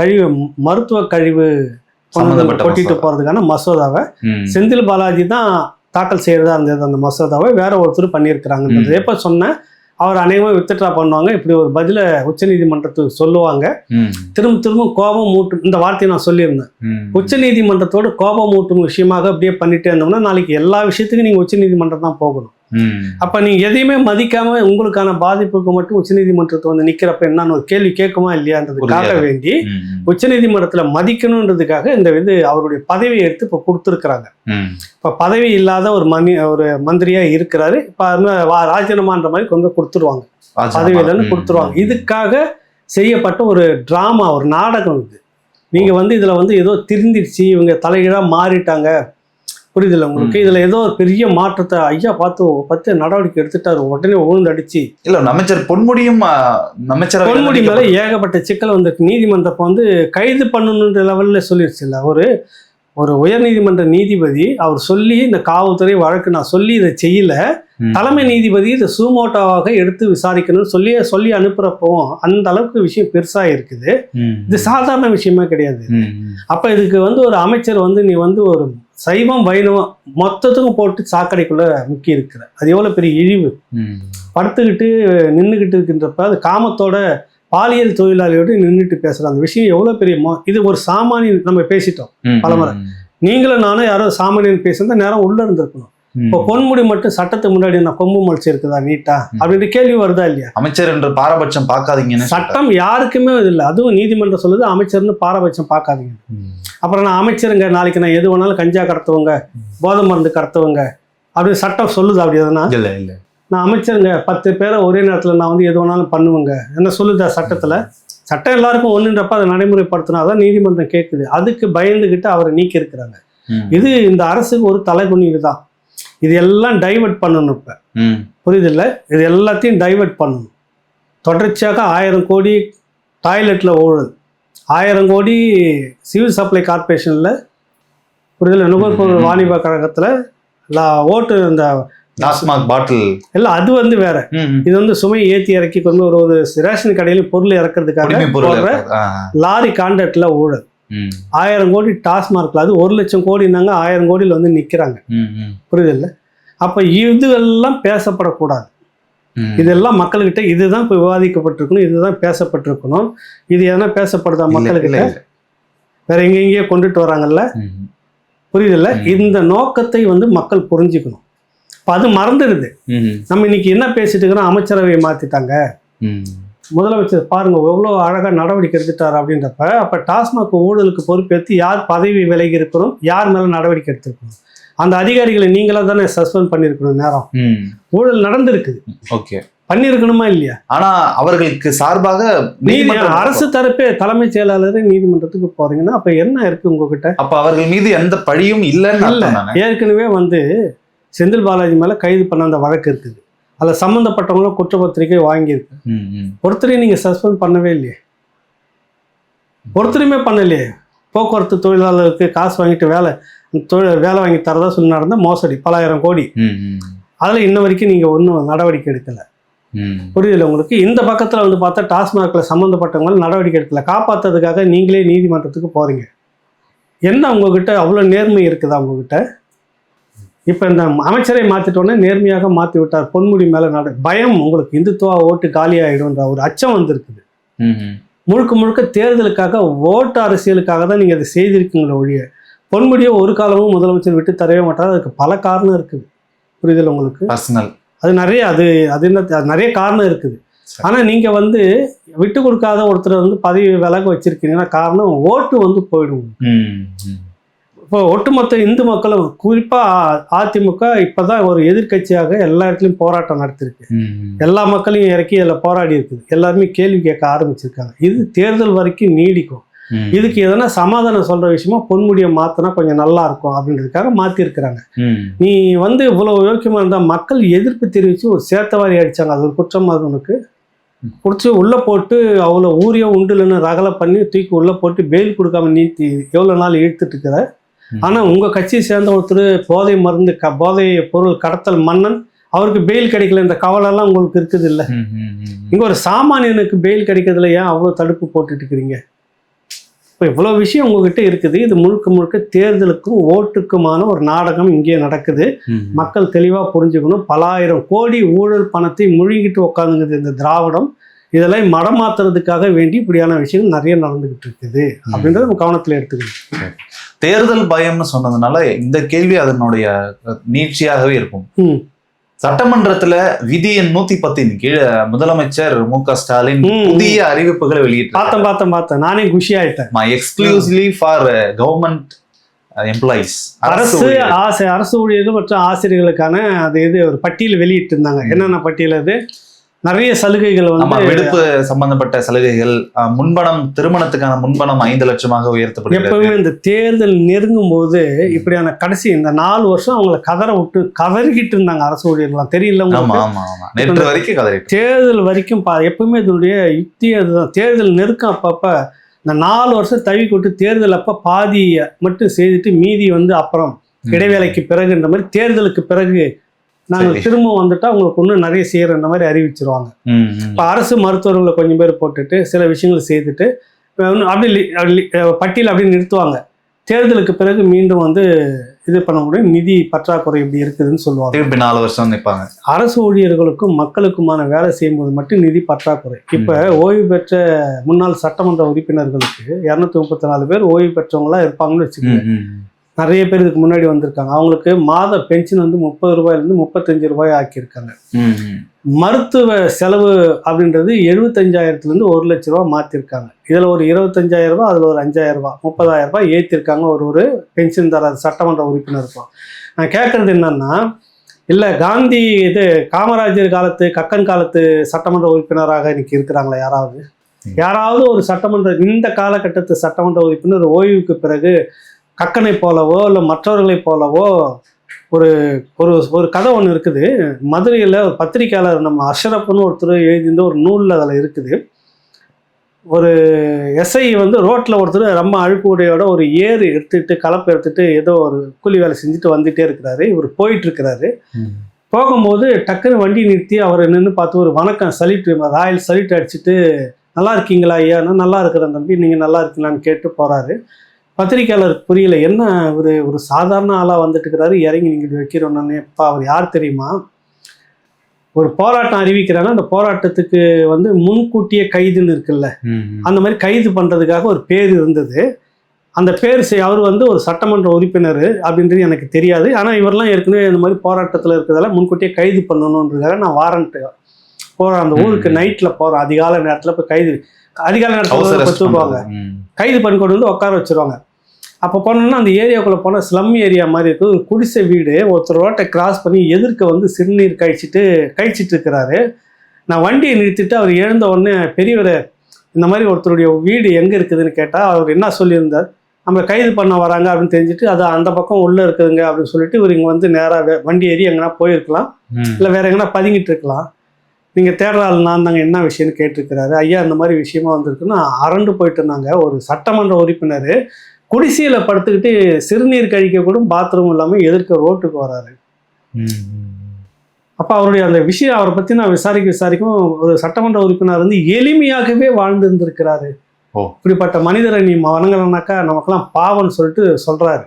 கழிவு மருத்துவ கழிவு கொட்டிட்டு போறதுக்கான மசோதாவை செந்தில் பாலாஜி தான் தாக்கல் செய்யறதா இருந்தது. அந்த மசோதாவை வேற ஒருத்தர் பண்ணியிருக்கிறாங்கன்றது எப்ப சொன்ன அவர் அநேகமாக வித்ட்ரா பண்ணுவாங்க. இப்படி ஒரு பதில உச்ச நீதிமன்றத்துக்கு சொல்லுவாங்க. திரும்ப கோபம் மூட்டும், இந்த வார்த்தையை நான் சொல்லியிருந்தேன். உச்ச நீதிமன்றத்தோடு கோபம் மூட்டும் விஷயமாக அப்படியே பண்ணிட்டே இருந்தோம்னா நாளைக்கு எல்லா விஷயத்துக்கும் நீங்க உச்ச நீதிமன்றம் தான் போகணும். அப்ப நீங்க எதையுமே மதிக்காம உங்களுக்கான பாதிப்புக்கு மட்டும் உச்சநீதிமன்றத்தை வந்து நிக்கிறப்ப என்னன்னு ஒரு கேள்வி கேட்குமா இல்லையான்றதுக்காக வேண்டி உச்சநீதிமன்றத்துல மதிக்கணும்ன்றதுக்காக இந்த அவருடைய பதவியை எடுத்து இப்ப கொடுத்துருக்குறாங்க. இப்ப பதவி இல்லாத ஒரு மந்திரியா இருக்கிறாரு. இப்ப ராஜினாமான்ற மாதிரி கொஞ்சம் கொடுத்துருவாங்க, பதவியிலன்னு கொடுத்துருவாங்க. இதுக்காக செய்யப்பட்ட ஒரு டிராமா, ஒரு நாடகம் இது. நீங்க இதுல ஏதோ திருந்திடுச்சு, இவங்க தலைகீழா மாறிட்டாங்க, புரியுதுல்ல உங்களுக்கு? இதுல ஏதோ ஒரு பெரிய மாற்றத்தை ஐயா பார்த்து நடவடிக்கை எடுத்துட்டாரு, உடனே ஊழ்ந்து அடிச்சு. இல்ல அமைச்சர் பொன்முடி மேல ஏகப்பட்ட சிக்கல் வந்திருக்கு. நீதிமன்றம் கைது பண்ணணுன்ற லெவல்ல சொல்லிடுச்சு. இல்ல ஒரு உயர்நீதிமன்ற நீதிபதி அவர் சொல்லி இந்த காவல்துறை வழக்கு நான் சொல்லி இதை செய்யல, தலைமை நீதிபதி இதை சூமோட்டோவாக எடுத்து விசாரிக்கணும்னு சொல்லி அனுப்புறப்போ அந்த அளவுக்கு விஷயம் பெருசா இருக்குது. இது சாதாரண விஷயமே கிடையாது. அப்ப இதுக்கு ஒரு அமைச்சர் நீ ஒரு சைவம் வைணவம் மொத்தத்துக்கும் போட்டு சாக்கடைக்குள்ள முக்கி இருக்கிற, அது எவ்வளவு பெரிய இழிவு. படுத்துக்கிட்டு நின்றுகிட்டு இருக்கின்றப்ப அது காமத்தோட பாலியல் தொழிலாளியோடு நின்றுட்டு பேசுற அந்த விஷயம் எவ்வளவு பெரிய இது ஒரு சாமானியன். நம்ம பேசிட்டோம் பலமுறை, நீங்களும் நானும் யாரோ சாமானியன் பேசுறத நேரம் உள்ள இருந்திருக்கணும். இப்போ பொன்முடி மட்டும் சட்டத்துக்கு முன்னாடி நான் கொம்பு முளைச்சு இருக்குதா நீட்டா அப்படின்ற கேள்வி வருதா இல்லையா? அமைச்சர் என்று பாரபட்சம் பார்க்காதீங்கன்னு சட்டம் யாருக்குமே இல்லை. அதுவும் நீதிமன்றம் சொல்லுது அமைச்சர்னு பாரபட்சம் பார்க்காதீங்க. அப்புறம் நான் அமைச்சருங்க, நாளைக்கு நான் எது வேணாலும் கஞ்சா கடத்துவங்க, போதை மருந்து கடத்துவங்க அப்படின்னு சட்டம் சொல்லுது. அப்படி எதுனா இல்லை இல்லை, நான் அமைச்சருங்க 10 பேரை ஒரே நேரத்தில் நான் எது வேணாலும் பண்ணுவேங்க என்ன சொல்லுதா சட்டத்தில்? சட்டம் எல்லாருக்கும் ஒன்றுன்றப்ப அதை நடைமுறைப்படுத்தினாதான் நீதிமன்றம் கேட்குது. அதுக்கு பயந்துகிட்டு அவரை நீக்கி இருக்கிறாங்க. இது இந்த அரசுக்கு ஒரு தலைகுனிவு தான். இது எல்லாம் டைவர்ட் பண்ணணும். இப்ப புரியுது இல்லை? இது எல்லாத்தையும் டைவர்ட் பண்ணணும். தொடர்ச்சியாக 1000 கோடி டாய்லெட்ல ஊழல், 1000 கோடி சிவில் சப்ளை கார்பரேஷன்ல, புரியுதில்ல, நுகர்பொருள் வாணிப கழகத்துல ஓட்டு இந்த டாஸ்மாக் பாட்டில் இல்ல, அது வேற. இது சுமை ஏற்றி இறக்கி கொண்டு ஒரு ரேஷன் கடையில பொருள் இறக்கிறதுக்காக லாரி கான்ட்ராக்ட்ல ஊழல். 1000 கோடி டாஸ்மார்க்ல, அது 1 லட்சம் கோடினாங்க, 1000 கோடியில் நிக்கிறாங்க. புரியுது இல்லை? அப்ப இதுவெல்லாம் பேசப்படக்கூடாது. இதெல்லாம் மக்கள்கிட்ட இதுதான் இப்ப விவாதிக்கப்பட்டிருக்கணும், இதுதான் பேசப்பட்டிருக்கணும். இது எதனா பேசப்படுதா மக்கள்கிட்ட? வேற எங்கெங்கேயோ கொண்டுட்டு வராங்கல்ல, புரியுது இல்லை? இந்த நோக்கத்தை மக்கள் புரிஞ்சுக்கணும். அது மறந்துடுது. நம்ம இன்னைக்கு என்ன பேசிட்டு இருக்கிறோம்? அமைச்சரவையை மாத்திட்டாங்க, முதலமைச்சர் பாருங்க எவ்வளோ அழகா நடவடிக்கை எடுத்துட்டாரு அப்படின்றப்ப, அப்ப டாஸ்மாக் ஊழலுக்கு பொறுப்பேற்று யார் பதவி விலகி இருக்கணும், யார் மேல நடவடிக்கை எடுத்திருக்கணும்? அந்த அதிகாரிகளை நீங்களா தானே சஸ்பெண்ட் பண்ணிருக்கணும். நேரம் ஊழல் நடந்திருக்குது, ஓகே, பண்ணிருக்கணுமா இல்லையா? ஆனா அவர்களுக்கு சார்பாக அரசு தரப்பே தலைமைச் செயலாளரே நீதிமன்றத்துக்கு போறீங்கன்னா அப்ப என்ன இருக்கு உங்ககிட்ட? அப்ப அவர்கள் மீது எந்த பழியும் இல்லைன்னு ஏற்கனவே செந்தில் பாலாஜி மேல கைது பண்ண அந்த வழக்கு இருக்குது. அதில் சம்மந்தப்பட்டவங்களும் குற்றப்பத்திரிக்கை வாங்கியிருக்கு. ஒருத்தரையும் நீங்கள் சஸ்பெண்ட் பண்ணவே இல்லையே, ஒருத்தரையுமே பண்ணலையே. போக்குவரத்து தொழிலாளருக்கு காசு வாங்கிட்டு வேலை வாங்கி தரதா சொல்லி நடந்த மோசடி பல 1000 கோடி, அதில் இன்ன வரைக்கும் நீங்கள் ஒன்றும் நடவடிக்கை எடுக்கலை. புரியுதில்ல உங்களுக்கு? இந்த பக்கத்தில் பார்த்தா டாஸ்மாக்ல சம்மந்தப்பட்டவங்களும் நடவடிக்கை எடுக்கல. காப்பாற்றுறதுக்காக நீங்களே நீதிமன்றத்துக்கு போகிறீங்க. என்ன உங்ககிட்ட அவ்வளோ நேர்மை இருக்குதா உங்ககிட்ட? இப்போ இந்த அமைச்சரை மாற்றிட்டோன்னே நேர்மையாக மாற்றி விட்டார். பொன்முடி மேலே பயம் உங்களுக்கு, இந்துத்துவா ஓட்டு காலியாகிடும்ன்ற ஒரு அச்சம் வந்திருக்குது. முழுக்க தேர்தலுக்காக ஓட்டு அரசியலுக்காக தான் நீங்கள் அதை செய்திருக்கீங்களே ஒழிய பொன்முடியை ஒரு காலமும் முதலமைச்சர் விட்டு தரவே மாட்டார். அதுக்கு பல காரணம் இருக்குது. புரியுதில்ல உங்களுக்கு? அது நிறைய நிறைய காரணம் இருக்குது. ஆனால் நீங்கள் விட்டு கொடுக்காத ஒருத்தர் பதவி விலக வச்சிருக்கீங்கன்னா காரணம் ஓட்டு போயிடும். இப்போ ஒட்டுமொத்த இந்து மக்களும், குறிப்பா அதிமுக இப்பதான் ஒரு எதிர்கட்சியாக எல்லா இடத்துலையும் போராட்டம் நடத்திருக்கு. எல்லா மக்களையும் இறக்கி அதில் போராடி இருக்குது. எல்லாருமே கேள்வி கேட்க ஆரம்பிச்சிருக்காங்க. இது தேர்தல் வரைக்கும் நீடிக்கும். இதுக்கு எதனா சமாதானம் சொல்ற விஷயமா பொன்முடியை மாத்தினா கொஞ்சம் நல்லா இருக்கும் அப்படின்றதுக்காக மாத்திருக்கிறாங்க. நீ இவ்வளவு யோக்கியமா இருந்தா மக்கள் எதிர்ப்பு தெரிவிச்சு ஒரு சேத்தவாரி அடிச்சாங்க. அது ஒரு குற்றம். அது உனக்கு பிடிச்சி உள்ள போட்டு அவ்வளோ ஊரியம் உண்டுலன்னு ரகலை பண்ணி தூக்கி உள்ள போட்டு பெயில் கொடுக்காம நீத்தி எவ்வளவு நாள் இழுத்துட்டு இருக்கிற. ஆனா உங்க கட்சியை சேர்ந்த ஒருத்தர் போதை மருந்து போதை பொருள் கடத்தல் மன்னன், அவருக்கு பெயில் கிடைக்கல, இந்த கவலை எல்லாம் உங்களுக்கு இருக்குது இல்ல? இங்க ஒரு சாமானியனுக்கு பெயில் கிடைக்கிறதுல ஏன் அவ்வளவு தடுப்பு போட்டுட்டு இருக்கிறீங்க? இப்போ இவ்வளவு விஷயம் உங்ககிட்ட இருக்குது. இது முழுக்க தேர்தலுக்கும் ஓட்டுக்குமான ஒரு நாடகம் இங்கே நடக்குது. மக்கள் தெளிவா புரிஞ்சுக்கணும். பல 1000 கோடி ஊழல் பணத்தை முழுங்கிட்டு உட்காந்துங்குது இந்த திராவிடம். இதெல்லாம் மடமாத்துறதுக்காக வேண்டி இப்படியான விஷயங்கள் நிறைய நடந்துகிட்டு இருக்குது அப்படின்றத நம்ம கவனத்துல எடுத்துக்கணும். தேர்தல் பயம்னு சொன்னதுனால இந்த கேள்வி அதனுடைய நீட்சியாகவே இருக்கும். சட்டமன்றத்துல விதி எண் 110 கீழே முதலமைச்சர் மு.க. ஸ்டாலின் புதிய அறிவிப்புகளை வெளியிட்டு பார்த்தேன் நானே குஷி ஆயிட்டேன். எக்ஸ்க்ளூசிவ்லி ஃபார் கவர்மெண்ட் எம்ப்ளாயிஸ், அரசு ஊழியர்கள் மற்றும் ஆசிரியர்களுக்கான அது ஒரு பட்டியல் வெளியிட்டு இருந்தாங்க. என்னென்ன பட்டியல்? அது நிறைய சலுகைகள் வந்து விடுப்பு சம்பந்தப்பட்ட சலுகைகள், முன்பணம், திருமணத்துக்கான முன்பணம் 5 லட்சமாக உயர்த்தப்படும். எப்பவுமே இந்த தேர்தல் நெருங்கும் போது இப்படியான கடைசி இந்த 4 வருஷம் அவங்களை கதறிக்கிட்டு இருந்தாங்க அரசு ஊழியர்கள்லாம். தெரியல நேற்று வரைக்கும் கதறி தேர்தல் வரைக்கும் எப்பவுமே இதனுடைய யுக்தி அதுதான். தேர்தல் நெருக்கம் அப்பப்ப இந்த 4 வருஷம் தவி கொட்டு தேர்தல் அப்ப பாதியை மட்டும் செய்துட்டு மீதி வந்து அப்புறம் இடைவேளைக்கு பிறகுன்ற மாதிரி தேர்தலுக்கு பிறகு நாங்கள் திரும்ப வந்துட்டா உங்களுக்கு ஒன்றும் நிறைய செய்யறன்ற மாதிரி அறிவிச்சிருவாங்க. இப்போ அரசு மருத்துவர்களை கொஞ்சம் பேர் போட்டுட்டு சில விஷயங்களை செய்துட்டு அப்படி பட்டியல் அப்படி நிறுத்துவாங்க. தேர்தலுக்கு பிறகு மீண்டும் வந்து இது பண்ண முடியும். நிதி பற்றாக்குறை இப்படி இருக்குதுன்னு சொல்லுவாங்க. திருப்பி 4 வருஷம் நிற்பாங்க. அரசு ஊழியர்களுக்கும் மக்களுக்குமான வேலை செய்யும்போது மட்டும் நிதி பற்றாக்குறை. இப்போ ஓய்வு பெற்ற முன்னாள் சட்டமன்ற உறுப்பினர்களுக்கு 234 பேர் ஓய்வு பெற்றவங்களா இருப்பாங்கன்னு வச்சுக்கோங்க. நிறைய பேர் இதுக்கு முன்னாடி வந்திருக்காங்க. அவங்களுக்கு மாத பென்ஷன் வந்து 30 ரூபாயிலிருந்து 35 ரூபாய் ஆக்கியிருக்காங்க. மருத்துவ செலவு அப்படின்றது 75,000 1 லட்ச ரூபா மாற்றிருக்காங்க. இதில் ஒரு 25,000 ரூபாய், அதில் ஒரு 5,000 ரூபாய், 30,000 ரூபாய் ஏற்றிருக்காங்க ஒரு பென்ஷன் தர சட்டமன்ற உறுப்பினருக்கும். நான் கேட்கறது என்னன்னா, இல்லை காந்தி காமராஜர் காலத்து கக்கன் காலத்து சட்டமன்ற உறுப்பினராக இன்னைக்கு இருக்கிறாங்களா யாராவது ஒரு சட்டமன்ற இந்த காலகட்டத்து சட்டமன்ற உறுப்பினர் ஓய்வுக்கு பிறகு கக்கனை போலவோ இல்லை மற்றவர்களை போலவோ ஒரு ஒரு ஒரு கதை ஒன்று இருக்குது. மதுரையில் ஒரு பத்திரிக்கையாளர் நம்ம அஷ்ரப்னு ஒருத்தர் எழுதியிருந்த ஒரு நூலில் அதில் இருக்குது. ஒரு எஸ்ஐ வந்து ரோட்டில் ஒருத்தர் ரொம்ப அழுக்கு உடையோட ஒரு ஏறு எடுத்துகிட்டு கலப்பை எடுத்துகிட்டு ஏதோ ஒரு கூலி வேலை செஞ்சுட்டு வந்துகிட்டே இருக்கிறாரு. இவர் போயிட்டுருக்கிறாரு. போகும்போது டக்குன்னு வண்டி நிறுத்தி அவர் நின்று பார்த்து ஒரு வணக்கம் சல்யூட், ராயல் சல்யூட் அடிச்சுட்டு, நல்லா இருக்கீங்களா ஐயா? நான் நல்லா இருக்கிறேன் தம்பி, நீங்கள் நல்லா இருக்கீங்களான்னு கேட்டு போகிறாரு. பத்திரிக்கையாளருக்கு புரியல, என்ன ஒரு சாதாரண ஆளாக வந்துட்டு இருக்கிறாரு, இறங்கி நீங்கள் வைக்கிறோன்னு. அப்பா அவர் யார் தெரியுமா? ஒரு போராட்டம் அறிவிக்கிறாங்க, அந்த போராட்டத்துக்கு வந்து முன்கூட்டியே கைதுன்னு இருக்குல்ல, அந்த மாதிரி கைது பண்ணுறதுக்காக ஒரு பேர் இருந்தது. அந்த பேர் அவர் வந்து ஒரு சட்டமன்ற உறுப்பினர் அப்படின்றது எனக்கு தெரியாது. ஆனால் இவரெல்லாம் ஏற்கனவே இந்த மாதிரி போராட்டத்தில் இருக்கிறதால முன்கூட்டியே கைது பண்ணணுன்றதுக்காக நான் வாரண்ட்டு போகிறேன். அந்த ஊருக்கு நைட்டில் போகிறேன், அதிகாலை நேரத்தில் போய் அதிகாலை நேரத்தில் வச்சுருவாங்க, கைது பண்ணி கொண்டு வந்து உட்கார வச்சுருவாங்க. அப்போ போனோம்னா அந்த ஏரியாவுக்குள்ளே போனால் ஸ்லம் ஏரியா மாதிரி இருக்குது. ஒரு குடிசை வீடு, ஒருத்தர் ரோட்டை கிராஸ் பண்ணி எதிர்க்க வந்து சிறுநீர் கழிச்சிட்டு இருக்கிறாரு. நான் வண்டியை நிறுத்திட்டு அவர் எழுந்த உடனே பெரியவர் இந்த மாதிரி ஒருத்தருடைய வீடு எங்கே இருக்குதுன்னு கேட்டால் அவர் என்ன சொல்லியிருந்தார், நம்ம கைது பண்ண வராங்க அப்படின்னு தெரிஞ்சுட்டு அது அந்த பக்கம் உள்ளே இருக்குதுங்க அப்படின்னு சொல்லிட்டு இவர் இங்கே வந்து நேராக வண்டி ஏறி எங்கன்னா போயிருக்கலாம், இல்லை வேறு எங்கன்னா பதுங்கிட்டு இருக்கலாம். நீங்கள் தேடுறாள் நான் தாங்க, என்ன விஷயம்னு கேட்டிருக்கிறாரு. ஐயா இந்த மாதிரி விஷயமா வந்திருக்குன்னா அரண்டு போயிட்டு இருந்தாங்க. ஒரு சட்டமன்ற உறுப்பினர் குடிசையில் படுத்துக்கிட்டு சிறுநீர் கழிக்க கூட பாத்ரூம் இல்லாமல் எதிர்க்க ரோட்டுக்கு வராரு. அப்போ அவருடைய அந்த விஷயம் அவரை பற்றி நான் விசாரிக்கும் ஒரு சட்டமன்ற உறுப்பினர் வந்து எளிமையாகவே வாழ்ந்து இருந்திருக்கிறாரு. இப்படிப்பட்ட மனிதரை நீ வணங்கலனாக்கா நமக்கெல்லாம் பாவம்னு சொல்லிட்டு சொல்றாரு.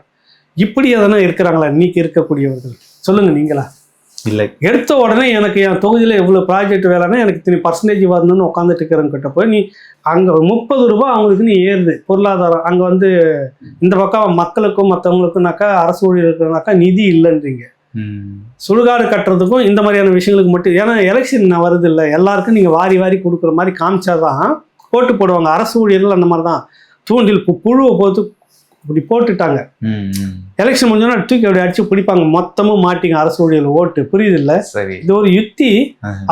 இப்படி எதனா இருக்கிறாங்களா இன்னைக்கு இருக்கக்கூடியவர்கள்? சொல்லுங்க நீங்களா? இல்லை, எடுத்த உடனே எனக்கு என் தொகுதியில் எவ்வளோ ப்ராஜெக்ட் வேலைன்னா எனக்கு இத்தனை பர்சன்டேஜ் வரணும்னு உட்காந்துட்டு இருக்கிறவங்கிட்ட போய் நீ அங்கே 30 ரூபாய் அவங்களுக்கு நீ ஏறுது பொருளாதாரம். அங்கே வந்து இந்த பக்கம் மக்களுக்கும் மற்றவங்களுக்குனாக்கா அரசு ஊழியர்களுக்குனாக்கா நிதி இல்லைன்றீங்க. சுடுகாடு கட்டுறதுக்கும் இந்த மாதிரியான விஷயங்களுக்கு மட்டும், ஏன்னா எலெக்ஷன் வருது இல்லை, எல்லாருக்கும் நீங்கள் வாரி கொடுக்குற மாதிரி காமிச்சாதான் போட்டு போடுவாங்க. அரசு ஊழியர்கள் அந்த மாதிரி தான் தூண்டில் புழுவை போட்டு இப்படி போட்டுட்டாங்க. எலெக்ஷன் முடிஞ்சோன்னா தூக்கி அப்படி அடிச்சு பிடிப்பாங்க, மொத்தமும் மாட்டிங்க அரசு ஊழியர்கள் ஓட்டு. புரியுது இல்லை? இது ஒரு யுக்தி.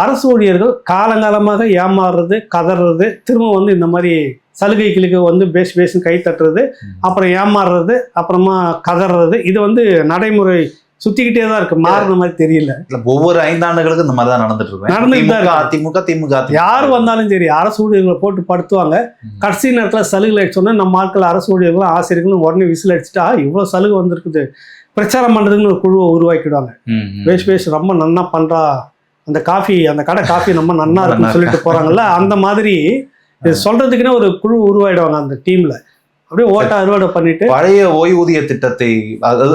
அரசு ஊழியர்கள் காலங்காலமாக ஏமாறுறது, கதறது, திரும்ப வந்து இந்த மாதிரி சலுகைகளுக்கு வந்து பேசுன்னு கை தட்டுறது, அப்புறம் ஏமாறுறது, அப்புறமா கதறது, இது வந்து நடைமுறை சுத்திக்கிட்டே தான் இருக்கு. மாறின மாதிரி தெரியல. ஒவ்வொரு 5 ஆண்டுகளுக்கு இந்த மாதிரி தான் நடந்துட்டு இருக்கு. திமுக யார் வந்தாலும் சரி அரசு ஊழியர்களை போட்டு படுத்துவாங்க. கடைசி நேரத்தில் சலுகை அடிச்சோன்னா நம்ம ஆட்கள் அரசு ஊழியர்களும் ஆசிரியர்களும் உடனே விசில் அடிச்சுட்டா இவ்வளவு சலுகை வந்திருக்குது பிரச்சாரம் பண்றதுக்குன்னு ஒரு குழுவை உருவாக்கிடுவாங்க. பேஷ் ரொம்ப நன்னா பண்றா, அந்த கடை காஃபி ரொம்ப நன்னா இருக்குன்னு சொல்லிட்டு போறாங்கல்ல, அந்த மாதிரி சொல்றதுக்குன்னே ஒரு குழு உருவாயிடுவாங்க அந்த டீம்ல. அப்படியே ஓட்ட அறுவடை பண்ணிட்டு பழைய ஓய்வூதிய திட்டத்தை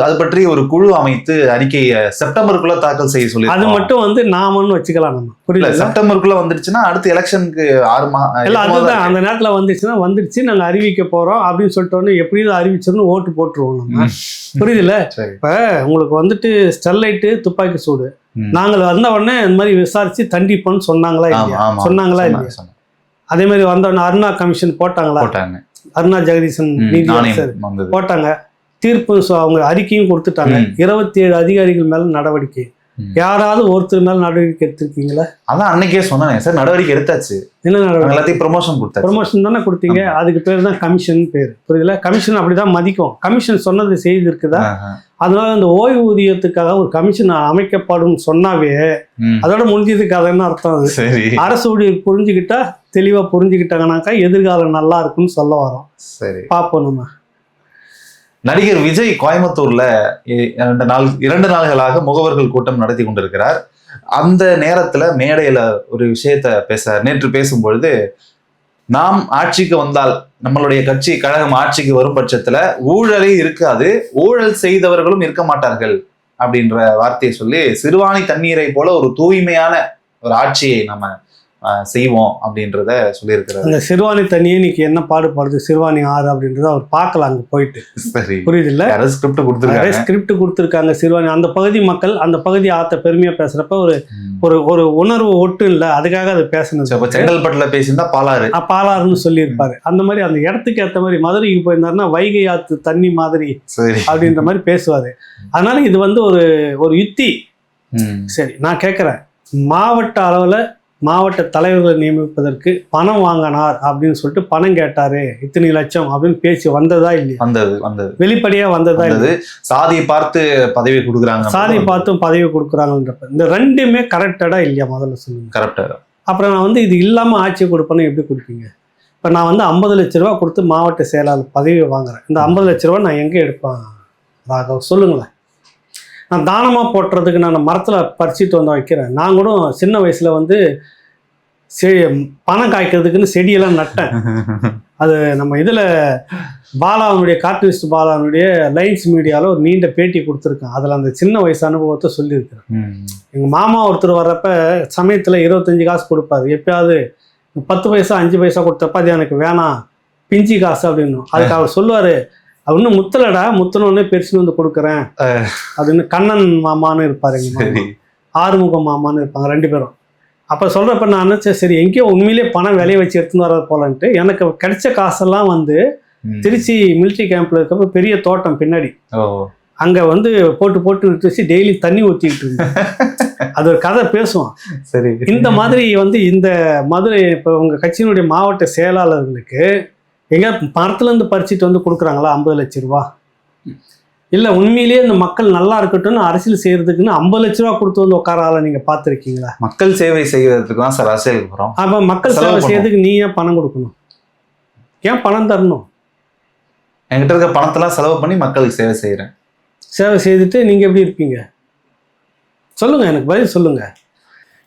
அது பற்றி ஒரு குழு அமைத்து அறிக்கையை செப்டம்பருக்குள்ள தாக்கல் செய்ய சொல்லி, அது மட்டும் வந்து நாமன்னு வச்சுக்கலாம். நம்ம புரியல, செப்டம்பருக்குள்ள வந்துடுச்சுன்னா அடுத்து எலெக்ஷனுக்கு 6 மாதம் இல்லை, அதுதான் அந்த நேரத்தில் வந்துடுச்சு நாங்கள் அறிவிக்க போறோம் அப்படின்னு சொல்லிட்டோன்னு எப்படியும் அறிவிச்சிருந்து ஓட்டு போட்டுருவோம் நம்ம. புரியுதுல்ல? இப்போ உங்களுக்கு வந்துட்டு ஸ்டெர்லைட்டு துப்பாக்கி சூடு நாங்கள் வந்த உடனே இந்த மாதிரி விசாரிச்சு தண்டிப்போம்னு சொன்னாங்களா இல்லையா? சொன்னாங்களா இல்லையா? அதே மாதிரி வந்த உடனே அருணா கமிஷன் போட்டாங்களா? அருணா ஜெகதீசன் நீதியரசர் போட்டாங்க. தீர்ப்பு அவங்க அறிக்கையும் கொடுத்துட்டாங்க. 27 அதிகாரிகள் மேல நடவடிக்கை. யாராவது ஒருத்தர் மேல நடவடிக்கை எடுத்திருக்கீங்களா? அதான் அன்னைக்கே சொன்னாங்க சார், நடவடிக்கை எடுத்தாச்சு. என்ன நடவடிக்கை? எல்லாத்தையும் ப்ரொமோஷன் தானே கொடுத்தீங்க. அதுக்கு பேர் தான் கமிஷன் பேர். புரியுதுல? கமிஷன் அப்படிதான் மதிக்கும். கமிஷன் சொன்னது செய்து இருக்குதா? அதனால அந்த ஓய்வூதியத்துக்காக ஒரு கமிஷன் அமைக்கப்படும் சொன்னாவே அதோட முடிஞ்சதுக்கு அதென்ன அர்த்தம்? அது அரசு ஊழியர் புரிஞ்சுக்கிட்டா, தெளிவா புரிஞ்சுக்கிட்டாங்கன்னாக்கா எதிர்காலம் நல்லா இருக்குன்னு சொல்ல வரோம். சரி, பார்ப்போம். நம்ம நடிகர் விஜய் கோயம்புத்தூர்ல 2 நாள்களாக முகவர்கள் கூட்டம் நடத்தி கொண்டிருக்கிறார். அந்த நேரத்துல மேடையில ஒரு விஷயத்த நேற்று பேசும்பொழுது, நாம் ஆட்சிக்கு வந்தால், நம்மளுடைய கட்சி கழகம் ஆட்சிக்கு வரும் பட்சத்துல ஊழலே இருக்காது, ஊழல் செய்தவர்களும் இருக்க மாட்டார்கள் அப்படின்ற வார்த்தையை சொல்லி, சிறுவாணி தண்ணீரை போல ஒரு தூய்மையான ஒரு ஆட்சியை நம்ம செய்வோம் அப்படின்றத சொல்லியிருக்கிறார். அந்த சிறுவாணி தண்ணியே இன்னைக்கு என்ன பாடுபடுது, சிறுவாணி ஆறு அப்படின்றத அவர் பார்க்கலாம் அங்க போயிட்டு. சரி, புரியுது இல்ல? ஸ்கிரிப்ட் கொடுத்துருக்காங்க. சிறுவாணி அந்த பகுதி மக்கள் அந்த பகுதி ஆத்த பெருமையா பேசுறப்ப ஒரு ஒரு உணர்வு ஒட்டு இல்ல, அதுக்காக அது பேசணும். செங்கல்பட்டுல பேசியிருந்தா பாலாறுன்னு சொல்லியிருப்பாரு. அந்த மாதிரி அந்த இடத்துக்கு ஏற்ற மாதிரி மதுரைக்கு போயிருந்தாருன்னா வைகை ஆத்து தண்ணி மாதிரி அப்படின்ற மாதிரி பேசுவாரு. அதனால இது ஒரு யுத்தி. சரி, நான் கேட்கிறேன், மாவட்ட அளவுல மாவட்ட தலைவர்களை நியமிப்பதற்கு பணம் வாங்கினார் அப்படின்னு சொல்லிட்டு பணம் கேட்டாரு, இத்தனை லட்சம் அப்படின்னு பேசி வந்ததா இல்லையா? வந்தது வெளிப்படையா வந்ததா இல்லையா? சாதியை பார்த்து பதவி கொடுக்குறாங்க, சாதி பார்த்தும் பதவி கொடுக்குறாங்கன்றப்ப இந்த ரெண்டுமே கரெக்டடா இல்லையா? முதல்ல சொல்லுங்க. கரெக்டா. அப்புறம் நான் இது இல்லாம ஆட்சி கொடுப்பேன்னு எப்படி கொடுப்பீங்க? இப்போ நான் 50 லட்ச ரூபா கொடுத்து மாவட்ட செயலாளர் பதவியை வாங்குறேன். இந்த 50 லட்ச ரூபா நான் எங்கே எடுப்பேன் ராகவ்? சொல்லுங்களேன். நான் தானமாக போட்டுறதுக்கு நான் மரத்தில் பறிச்சுட்டு வந்து வைக்கிறேன். நான் கூட சின்ன வயசில் பணம் காய்க்கிறதுக்குன்னு செடியெல்லாம் நட்டேன். அது நம்ம இதில் பாலாவனுடைய கார்ட்டூனிஸ்ட் பாலாவனுடைய லைன்ஸ் மீடியாவில் ஒரு நீண்ட பேட்டி கொடுத்துருக்கேன். அதில் அந்த சின்ன வயசு அனுபவத்தை சொல்லியிருக்கிறேன். எங்கள் மாமா ஒருத்தர் வர்றப்ப சமயத்தில் 25 காசு கொடுப்பாரு. எப்பயாவது 10 பைசா 5 பைசா கொடுத்தப்ப அது எனக்கு வேணாம், பிஞ்சி காசு அப்படின்னு. அதுக்கு அவர் சொல்லுவார், இன்னும் முத்தலடா, முத்தனோடனே பெருசுன்னு வந்து கொடுக்குறேன் அப்படின்னு. கண்ணன் மாமான்னு இருப்பார் எங்கள் மாமா, ஆறுமுகம் மாமான்னு இருப்பாங்க 2 பேரும். அப்போ சொல்கிறப்ப நான் நினச்சேன், சரி எங்கேயோ உண்மையிலே பணம் விலையை வச்சு எடுத்துன்னு வர போலன்ட்டு எனக்கு கிடைச்ச காசெல்லாம் திருச்சி மிலிட்ரி கேம்ப்ல இருக்கப்ப பெரிய தோட்டம் பின்னாடி, அங்கே போட்டு வச்சு டெய்லி தண்ணி ஊற்றிக்கிட்டு இருந்தேன். அது ஒரு கதை பேசுவோம். சரி, இந்த மாதிரி இந்த மதுரை இப்போ உங்கள் கட்சியினுடைய மாவட்ட செயலாளர்களுக்கு எங்க மரத்துலேருந்து பறிச்சுட்டு கொடுக்குறாங்களா 50 லட்ச ரூபா? இல்லை உண்மையிலேயே இந்த மக்கள் நல்லா இருக்கட்டும்னு அரசியல் செய்யறதுக்குன்னு 50 லட்ச ரூபா கொடுத்து உட்காரால நீங்கள் பார்த்துருக்கீங்களா? மக்கள் சேவை செய்யறதுக்கு தான் சார் அரசியலுக்கு போகிறோம். அப்போ மக்கள் சேவை செய்யறதுக்கு நீ ஏன் பணம் கொடுக்கணும்? ஏன் பணம் தரணும்? என்கிட்ட இருக்க பணத்தெல்லாம் செலவு பண்ணி மக்களுக்கு சேவை செய்கிறேன். சேவை செய்துட்டு நீங்கள் எப்படி இருப்பீங்க சொல்லுங்கள், எனக்கு பதில் சொல்லுங்கள்.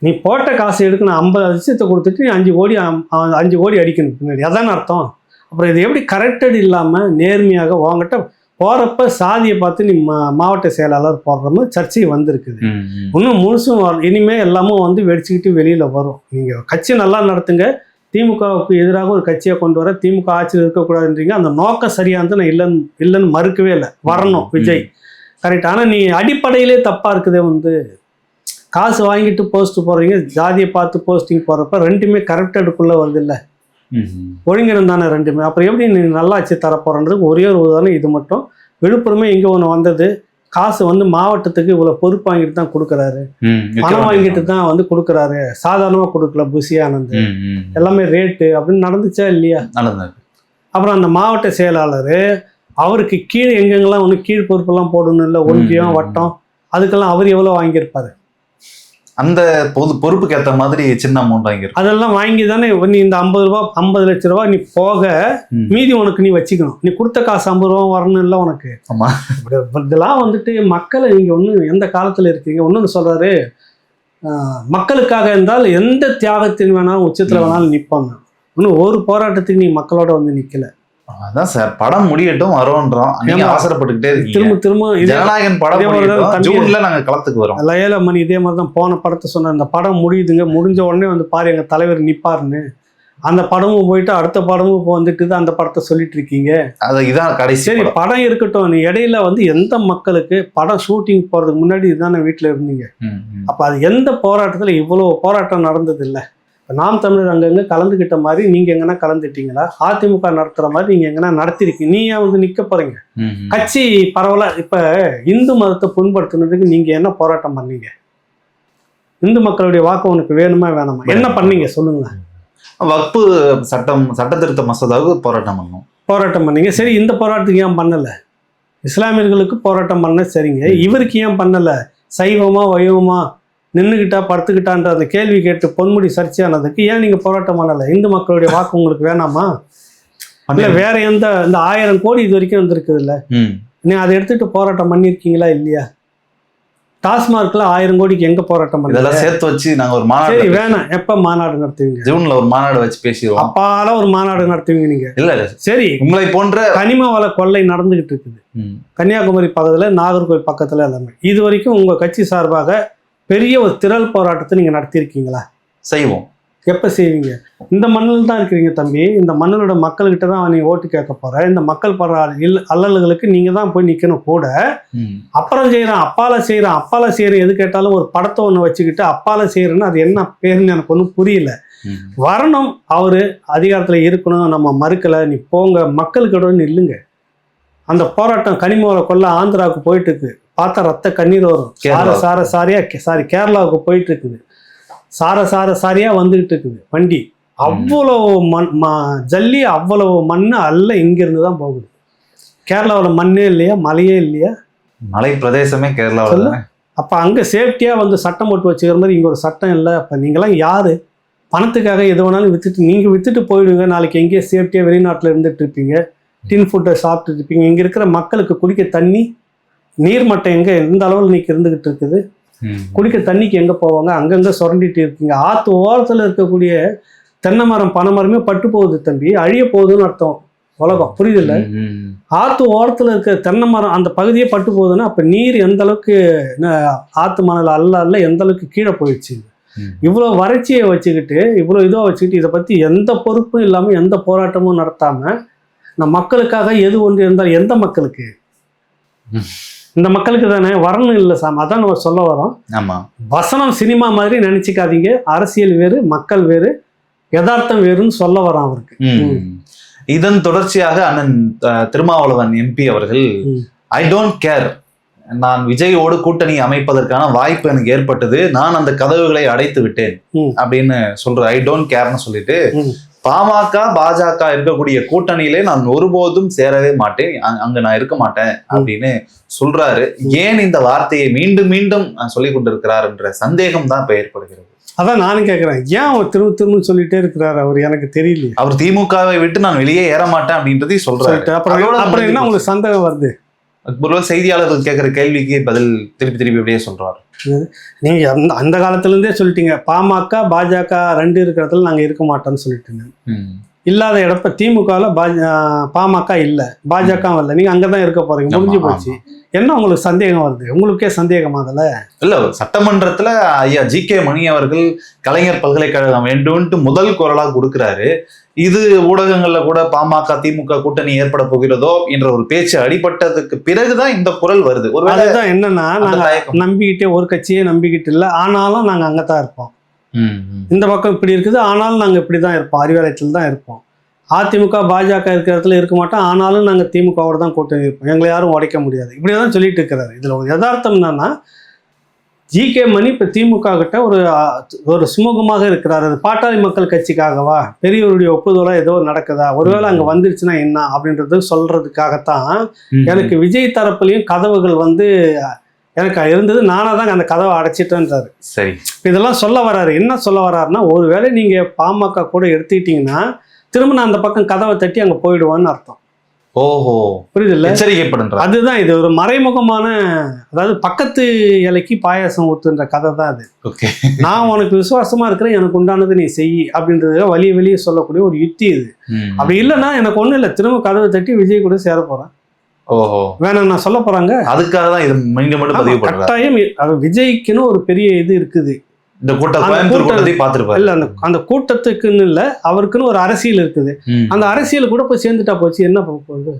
நீ போட்ட காசு எடுக்கணும், 50 லட்சத்தை கொடுத்துட்டு நீ 5 கோடி அடிக்கணும் பின்னாடி, அதான அர்த்தம். அப்புறம் இது எப்படி கரெக்டட் இல்லாமல் நேர்மையாக வாங்கிட்ட போகிறப்ப சாதியை பார்த்து நீ மாவட்ட செயலாளர் போடுற மாதிரி சர்ச்சை வந்திருக்குது. இன்னும் முழுசும் இனிமேல் எல்லாமும் வெடிச்சுக்கிட்டு வெளியில் வரும். நீங்கள் கட்சி நல்லா நடத்துங்க, திமுகவுக்கு எதிராக ஒரு கட்சியை கொண்டு வர, திமுக ஆட்சியில் இருக்கக்கூடாதுன்றீங்க. அந்த நோக்கம் சரியானது நான் இல்லைன்னு மறுக்கவே இல்லை. வரணும் விஜய், கரெக்ட். ஆனால் நீ அடிப்படையிலே தப்பாக இருக்குதே. காசு வாங்கிட்டு போஸ்ட் போடுறீங்க, ஜாதியை பார்த்து போஸ்டிங் போடுறப்ப ரெண்டுமே கரெக்டடுக்குள்ளே வருது இல்லை, ஒழுங்கினம் தானே ரெண்டுமே. அப்புறம் எப்படி நீ நல்லாட்சி தரப்போறன்றதுக்கு ஒரே ஒரு உதாரணம் இது மட்டும். விழுப்புரமே இங்கே ஒன்று வந்தது, காசு மாவட்டத்துக்கு இவ்வளோ பொறுப்பு வாங்கிட்டு தான் கொடுக்குறாரு, பணம் வாங்கிட்டு தான் கொடுக்குறாரு, சாதாரணமாக கொடுக்கல. புசி ஆனந்த் எல்லாமே ரேட்டு அப்படின்னு நடந்துச்சா இல்லையா? அப்புறம் அந்த மாவட்ட செயலாளர் அவருக்கு கீழே எங்கெங்கெல்லாம் கீழ் பொறுப்பெல்லாம் போடணும் இல்லை, ஒன்றியம் வட்டம், அதுக்கெல்லாம் அவர் எவ்வளோ வாங்கியிருப்பாரு? அந்த பொறுப்புக்கு ஏற்ற மாதிரி சின்ன அமௌண்ட் வாங்கிடும். அதெல்லாம் வாங்கி தானே நீ இந்த 50 லட்ச ரூபா நீ போக மீதி உனக்கு நீ வச்சுக்கணும். நீ கொடுத்த காசு 50 ரூபா வரணும் இல்லை உனக்கு. இதெல்லாம் மக்களை நீங்க எந்த காலத்துல இருக்கீங்க? ஒன்னு சொல்றாரு, மக்களுக்காக இருந்தால் எந்த தியாகத்தின் வேணாலும் உச்சத்துல வேணாலும் நிற்பாங்க. இன்னும் ஒரு போராட்டத்துக்கு நீ மக்களோட நிக்கல. அதான் சார், படம் முடியட்டும் வரோன்றோம், நீங்க அவசரப்பட்டுக்கிட்டே இருக்கீங்க. திரும்ப ஜனநாயகன் படம் ஜூன்ல நாங்க களத்துக்கு வரோம். லயலா மணி இதே மாதிரி தான் போன படத்தை சொன்ன, இந்த படம் முடியுதுங்க, முடிஞ்ச உடனே பாரு எங்க தலைவர் நிப்பாருன்னு. அந்த படமும் போயிட்டு அடுத்த படமும் இப்போ வந்துட்டு அந்த படத்தை சொல்லிட்டு இருக்கீங்க. இதான் கடைசி. சரி, படம் இருக்கட்டும். நீ இடையில வந்து எந்த மக்களுக்கு படம் ஷூட்டிங் போறதுக்கு முன்னாடி இதுதானே வீட்டுல இருந்தீங்க. அப்ப அது எந்த போராட்டத்துல இவ்வளவு போராட்டம் நடந்தது இல்லை. நாம் தமிழர் அங்கங்க கலந்துகிட்ட மாதிரி நீங்க எங்கன்னா கலந்துட்டீங்களா? அதிமுக நடத்துற மாதிரி நீங்க எங்கன்னா நடத்திருக்கீங்க. நீ ஏன் வந்து நிக்க போறீங்க? கட்சி பரவலா இப்ப இந்து மதத்தை புண்படுத்துனதுக்கு நீங்க என்ன போராட்டம் பண்ணீங்க? இந்து மக்களுடைய வாக்கு உனக்கு வேணுமா வேணாமா? என்ன பண்ணீங்க சொல்லுங்க. வக்பு சட்ட திருத்த மசோதாவுக்கு போராட்டம் பண்ணீங்க. சரி, இந்த போராட்டத்துக்கு ஏன் பண்ணல? இஸ்லாமியர்களுக்கு போராட்டம் பண்ண சரிங்க, இவருக்கு ஏன் பண்ணல? சைவமா வைவமா நின்றுகிட்டா படுத்துக்கிட்டான்ற அந்த கேள்வி கேட்டு பொன்முடி சர்ச்சையானதுக்கு ஏன் நீங்க போராட்டம் பண்ணல? இந்து மக்களுடைய வாக்கு உங்களுக்கு வேணாமா? இல்ல வேற இந்த 1000 கோடி இது வரைக்கும் வந்திருக்குது இல்ல, நீ அதை எடுத்துட்டு போராட்டம் பண்ணிருக்கீங்களா இல்லையா? டாஸ்மார்க்ல 1000 கோடிக்கு எங்க போராட்டம் பண்ணல? சேர்த்து வச்சு நாங்க ஒரு மாநாடு. சரி, வேணாம். எப்ப மாநாடு நடத்துவீங்க? ஜூன்ல ஒரு மாநாடு வச்சு பேசிடுவோம். அப்பால ஒரு மாநாடு நடத்துவீங்க நீங்க? இல்ல சரி, உங்களை போன்ற கனிம வள கொள்ளை நடந்துகிட்டு இருக்குது கன்னியாகுமரி பக்கத்துல, நாகர்கோவில் பக்கத்துல எல்லாமே. இது வரைக்கும் உங்க கட்சி சார்பாக பெரிய ஒரு திரள் போராட்டத்தை நீங்க நடத்திருக்கீங்களா? செய்வோம். எப்ப செய்வீங்க? இந்த மண்ணில் தான் இருக்கிறீங்க தம்பி. இந்த மண்ணிலோட மக்கள்கிட்ட தான் நீ ஓட்டு கேட்க போற. இந்த மக்கள் படுற அல்லல்களுக்கு நீங்க தான் போய் நிக்கணும் கூட. அப்புறம் செய்யறான், அப்பால செய்யறேன் எது கேட்டாலும் ஒரு படத்தை ஒண்ணு வச்சுக்கிட்டு அப்பால செய்யறேன்னு அது என்ன பேருன்னு எனக்கு ஒன்றும் புரியல. வரணும், அவரு அதிகாரத்துல இருக்கணும், நம்ம மறுக்கல. நீ போங்க, மக்களுக்கிட்ட இல்லுங்க. அந்த போராட்டம் கனிமவள கொள்ள ஆந்திராவுக்கு போயிட்டு இருக்கு. பார்த்தா ரத்த கண்ணீர் வரும். கேரளாவுக்கு போயிட்டு இருக்குது. சாரியா வந்துகிட்டு இருக்குது வண்டி. அவ்வளவு ஜல்லி, அவ்வளவு மண்ணு அல்ல இங்கிருந்து தான் போகுது. கேரளாவில் மண்ணே இல்லையா? மலையே இல்லையா? மலை பிரதேசமே கேரளாவில். அப்ப அங்க சேஃப்டியா வந்து சட்டம் போட்டு வச்சுக்கிற மாதிரி இங்க ஒரு சட்டம் இல்லை. அப்ப நீங்களாம் யாரு? பணத்துக்காக எது வேணாலும் வித்துட்டு போயிடுங்க. நாளைக்கு எங்கேயே சேஃப்டியா வெளிநாட்டுல இருந்துட்டு இருப்பீங்க, டின் ஃபுட்டை சாப்பிட்டு இருப்பீங்க. இங்க இருக்கிற மக்களுக்கு குடிக்க தண்ணி, நீர்மட்டம் எங்க எந்த அளவில் நீங்க இருந்துகிட்டு இருக்குது? குடிக்க தண்ணிக்கு எங்க போவாங்க? அங்கங்க சுரண்டிட்டு இருக்கீங்க. ஆத்து ஓரத்துல இருக்கக்கூடிய தென்னை மரம் பனை மரமே பட்டு போகுது தம்பி, அழிய போகுதுன்னு அர்த்தம். உலகம் புரியுதில்ல? ஆத்து ஓரத்துல இருக்க தென்னை மரம் அந்த பகுதியே பட்டு போகுதுன்னா அப்ப நீர் எந்த அளவுக்கு ஆத்து மணல் அல்ல எந்த அளவுக்கு கீழே போயிடுச்சு. இவ்வளவு வறட்சியை வச்சுக்கிட்டு, இவ்வளவு இதுவா வச்சுக்கிட்டு, இதை பத்தி எந்த பொறுப்பும் இல்லாம எந்த போராட்டமும் நடத்தாம, நான் மக்களுக்காக எது ஒன்று இருந்தால் எந்த மக்களுக்கு? இந்த மக்களுக்கு தானே வரணும். இல்லை சாமி, அதான் நம்ம சொல்ல வரோம். வசனம் சினிமா மாதிரி நினைச்சுக்காதீங்க. அரசியல் வேறு, மக்கள் வேறு, யதார்த்தம் வேறுன்னு சொல்ல வரோம் அவருக்கு. இதன் தொடர்ச்சியாக அண்ணன் திருமாவளவன் எம்பி அவர்கள், ஐ டோன்ட் கேர், நான் விஜயோடு கூட்டணி அமைப்பதற்கான வாய்ப்பு எனக்கு ஏற்பட்டது, நான் அந்த கதவுகளை அடைத்து விட்டேன் அப்படின்னு சொல்ற. ஐ டோன்ட் கேர்னு சொல்லிட்டு பாமக பாஜக இருக்கக்கூடிய கூட்டணியிலே நான் ஒருபோதும் சேரவே மாட்டேன், அங்க நான் இருக்க மாட்டேன் அப்படின்னு சொல்றாரு. ஏன் இந்த வார்த்தையை மீண்டும் மீண்டும் சொல்லிக் கொண்டிருக்கிறார் என்ற சந்தேகம் தான் இப்ப ஏற்படுகிறது. அதான் நானும் கேட்கிறேன், ஏன் அவர் திரும்ப சொல்லிட்டே இருக்கிறாரு? அவர் எனக்கு தெரியல. அவர் திமுகவை விட்டு நான் வெளியே ஏற மாட்டேன் அப்படின்றதையும் சொல்றாரு. அப்புறம் என்ன உங்களுக்கு சந்தேகம் வருது? செய்தியாளர்கள் கேட்கிற கேள்விக்கு பதில் திருப்பி அப்படியே சொல்றாரு. நீங்க அந்த காலத்துல இருந்தே சொல்லிட்டீங்க, பாமக பாஜக 2 இருக்கிறதுல நாங்க இருக்க மாட்டோம்னு சொல்லிட்டீங்க. இல்லாத இடப்ப திமுகவில் பாமக இல்லை, பாஜகவும் இல்லை, நீங்க அங்கதான் இருக்க போறீங்க, முடிஞ்சு போச்சு. என்ன உங்களுக்கு சந்தேகம் வருது? உங்களுக்கே சந்தேகமா? அதுல இல்ல, சட்டமன்றத்துல ஐயா ஜி.கே. மணி அவர்கள் கலைஞர் பல்கலைக்கழகம் வேண்டும்ட்டு முதல் குரலா கொடுக்கிறாரு. இது ஊடகங்கள்ல கூட பாமக திமுக கூட்டணி ஏற்பட போகிறதோ என்ற ஒரு பேச்சு அடிபட்டதுக்கு பிறகுதான் இந்த குரல் வருது. ஒரு அதுதான் என்னன்னா, நாங்க நம்பிக்கிட்டே ஒரு கட்சியே நம்பிக்கிட்டு இல்லை, ஆனாலும் நாங்க அங்கதான் இருப்போம். இந்த பக்கம் இப்படி இருக்குது, ஆனாலும் நாங்க இப்படிதான் இருப்போம், அறிவாலயத்தில் தான் இருப்போம். அதிமுக பாஜக இருக்கிற இடத்துல இருக்க மாட்டோம், ஆனாலும் நாங்க திமுகவோட தான் கூட்டணி இருப்போம், எங்களை யாரும் உடைக்க முடியாது, இப்படிதான் சொல்லிட்டு இருக்கிறாரு. இதுல ஒரு யதார்த்தம் என்னன்னா, ஜி.கே. மணி இப்ப திமுக கிட்ட ஒரு சுமூகமாக இருக்கிறார். அது பாட்டாளி மக்கள் கட்சிக்காகவா, பெரியவருடைய ஒப்புதலா ஏதோ நடக்குதா, ஒருவேளை அங்க வந்துருச்சுன்னா என்ன அப்படின்றது சொல்றதுக்காகத்தான். எனக்கு விஜய் தரப்புலையும் கதவுகள் எனக்கு இருந்தது, நானா தான் அந்த கதவை அடைச்சிட்டேன்றாரு. சரி, இதெல்லாம் சொல்ல வர்றாரு. என்ன சொல்ல வர்றாருன்னா, ஒருவேளை நீங்க பாமக கூட எடுத்துக்கிட்டீங்கன்னா திரும்ப நான் அந்த பக்கம் கதவை தட்டி அங்க போயிடுவான்னு அர்த்தம். ஓஹோ, புரியுதுல்ல? எச்சரிக்கைப்படுற. அதுதான் இது ஒரு மறைமுகமான, அதாவது பக்கத்து இலைக்கு பாயாசம் ஊத்துன்ற கதை தான் அது. நான் உனக்கு விசுவாசமா இருக்கிறேன், எனக்கு உண்டானது நீ செய் அப்படின்றத வெளியே சொல்லக்கூடிய ஒரு யுக்தி இது. அப்படி இல்லைன்னா எனக்கு ஒண்ணும் இல்லை, திரும்ப கதவை தட்டி விஜய் கூட சேர போறேன். ஓஹோ, வேணாம் நான் சொல்ல போறாங்க. அதுக்காக தான் இது மீண்டும் பதிவு பண்றேன். கட்டாயம் விஜய்க்குன்னு ஒரு பெரிய இது இருக்குது. இந்த கூட்டம் அந்த கோயம்புத்தூர் கூட்டம் கூட்டத்தையும் பார்த்திருப்பாரு. இல்ல அந்த கூட்டத்துக்குன்னு இல்ல, அவருக்குன்னு ஒரு அரசியல் இருக்குது. அந்த அரசியல் கூட போய் சேர்ந்துட்டா போச்சு, என்ன போகுது?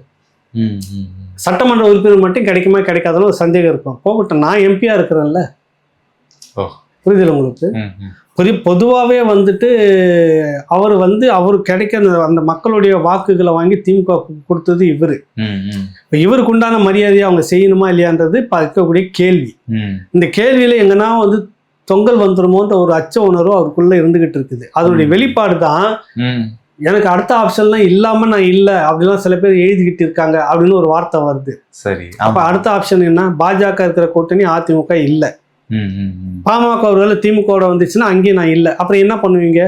சட்டமன்ற உறுப்பினர் மட்டும் கிடைக்குமா கிடைக்காதுன்னு ஒரு சந்தேகம் இருக்கும். போகட்டும், நான் எம்பியா இருக்கிறேன்ல. புரியுதுல உங்களுக்கு? பொதுவாகவே வந்துட்டு அவர் கிடைக்க அந்த மக்களுடைய வாக்குகளை வாங்கி திமுக கொடுத்தது இவரு. இப்போ இவருக்கு உண்டான மரியாதையை அவங்க செய்யணுமா இல்லையான்றது இப்போ இருக்கக்கூடிய கேள்வி. இந்த கேள்வியில எங்கன்னா வந்து தொங்கல் வந்துருமோன்ற ஒரு அச்ச உணர்வு அவருக்குள்ள இருந்துகிட்டு இருக்குது. அதனுடைய வெளிப்பாடு தான் எனக்கு அடுத்த ஆப்ஷன்லாம் இல்லாம நான் இல்லை அப்படிலாம் சில பேர் எழுதிக்கிட்டு இருக்காங்க அப்படின்னு ஒரு வார்த்தை வருது. சரி, அப்ப அடுத்த ஆப்ஷன் என்ன? பாஜக இருக்கிற கூட்டணி அதிமுக இல்லை, பாமக ஒருவேளை திமுக வந்துச்சுன்னா அங்கேயும் நான் இல்லை, அப்புறம் என்ன பண்ணுவீங்க?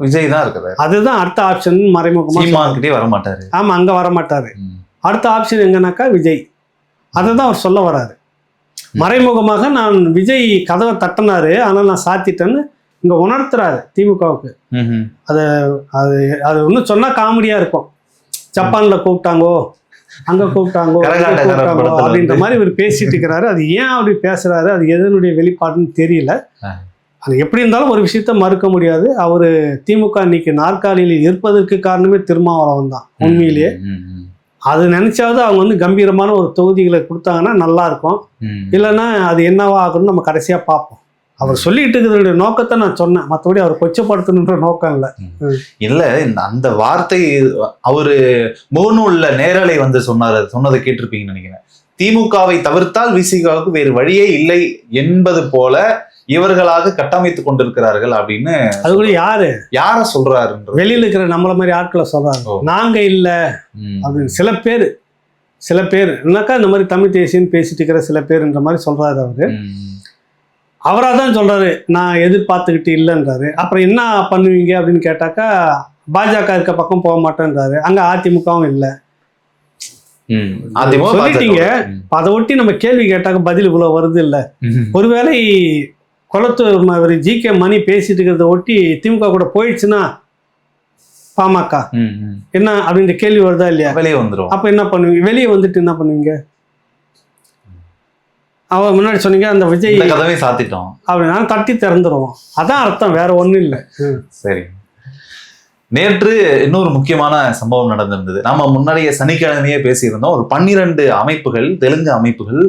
விஜய் தான் இருக்குது, அதுதான் அடுத்த ஆப்ஷன். மறைமுகமா வரமாட்டாரு. ஆமா, அங்க வரமாட்டாரு. அடுத்த ஆப்ஷன் எங்கன்னாக்கா விஜய். அதை தான் அவர் சொல்ல வராரு. மறைமுகமாக நான் விஜய் கதவை தட்டினாரு, ஆனால் நான் சாத்திட்டேன்னு இங்க உணர்த்துறாரு திமுகவுக்கு. அது அது அது ஒன்றும் சொன்னா காமெடியா இருக்கும். ஜப்பான்ல கூப்பிட்டாங்கோ, அங்க கூப்பிட்டாங்கோ அப்படின்ற மாதிரி இவர் பேசிட்டு இருக்கிறாரு. அது ஏன் அப்படி பேசுறாரு, அது எதனுடைய வெளிப்பாடுன்னு தெரியல. அது எப்படி இருந்தாலும் ஒரு விஷயத்த மறுக்க முடியாது. அவரு திமுக இன்னைக்கு நாற்காலியில் இருப்பதற்கு காரணமே திருமாவளவன் தான் உண்மையிலேயே. அது நினைச்சாவது அவங்க வந்து கம்பீரமான ஒரு தொகுதிகளை கொடுத்தாங்கன்னா நல்லா இருக்கும். இல்லைன்னா அது என்னவா ஆகும்னு நம்ம கடைசியா பார்ப்போம். அவர் சொல்லிட்டு இருக்கிற நோக்கத்தை நான் சொன்னேன், மற்றபடி அவர் கொச்சப்படுத்தணுன்ற நோக்கம் இல்லை. இல்லை, அந்த வார்த்தை அவரு முகநூல்ல நேரலை வந்து சொன்னதை கேட்டிருப்பீங்கன்னு நினைக்கிறேன். திமுகவை தவிர்த்தால் விசிகாவுக்கு வேறு வழியே இல்லை என்பது போல இவர்களாக கட்டமைத்துக் கொண்டிருக்கிறார்கள் அப்படின்னு. அது கூட யார சொல்றாரு? வெளியில இருக்கிற நம்மள மாதிரி ஆட்களை சொல்றாங்க. நாங்க இல்ல அப்படின்னு சில பேர் என்னக்கா இந்த மாதிரி தமிழ் தேசியன்னு பேசிட்டு இருக்கிற சில பேர்ன்ற மாதிரி சொல்றாரு. அவராக தான் சொல்றாரு, நான் எதிர்பார்த்துக்கிட்டு இல்லைன்றாரு. அப்புறம் என்ன பண்ணுவீங்க அப்படின்னு கேட்டாக்கா பாஜக இருக்க பக்கம் போக மாட்டேன்றாரு. அங்க அதிமுகவும் இல்லை சொல்லிட்டீங்க. அதை ஒட்டி நம்ம கேள்வி கேட்டாக்க பதில் இவ்வளவு வருது இல்ல. ஒருவேளை குளத்தூர் ஜி.கே. மணி பேசிட்டு இருக்கிறத ஒட்டி திமுக கூட போயிடுச்சுன்னா பாமக என்ன அப்படின்ற கேள்வி வருதா இல்லையா? வெளியே வந்துடும். அப்ப என்ன பண்ணுவீங்க? வெளியே வந்துட்டு என்ன பண்ணுவீங்க? அவன் முன்னாடி சொன்னீங்க அந்த விஜய் கதவை சாத்திட்டோம் அப்படின்னா தட்டி திறந்துருவோம். அதான் அர்த்தம், வேற ஒண்ணும் இல்லை. சரி, நேற்று இன்னொரு முக்கியமான சம்பவம் நடந்திருந்தது. நம்ம முன்னாடியே சனிக்கிழமையே பேசியிருந்தோம். ஒரு 12 அமைப்புகள், தெலுங்கு அமைப்புகள்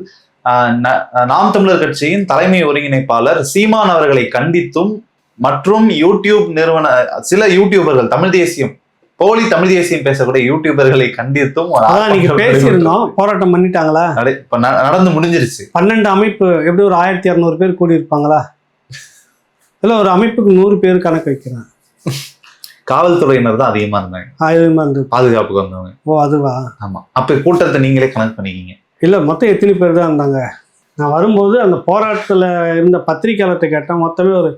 நாம் தமிழர் கட்சியின் தலைமை ஒருங்கிணைப்பாளர் சீமான் அவர்களை கண்டித்தும் மற்றும் யூடியூப் நிறுவன சில யூடியூபர்கள் போலி தமிழ் தேசியம் பேசக்கூடிய யூடியூபர்களை கண்டித்தும் பேசியிருந்தோம். போராட்டம் பண்ணிட்டாங்களா? நடந்து முடிஞ்சிருச்சு. 12 அமைப்பு எப்படி ஒரு 1200 பேர் கூடி இருப்பாங்களா? இல்ல ஒரு அமைப்புக்கு 100 பேர் கணக்கு வைக்கிறேன். காவல்துறையினர் தான் அதிகமா இருந்தாங்க, பாதுகாப்புக்கு வந்தவங்க. ஓ, அதுவா? ஆமா. அப்ப கூட்டத்தை நீங்களே கணக்கு பண்ணிக்கிங்க. இல்ல, மொத்தம் எத்தனை பேர் தான் இருந்தாங்க? நான் வரும்போது அந்த போராட்டத்துல இருந்த பத்திரிகையாளர்கிட்ட கேட்டேன், மொத்தமே ஒரு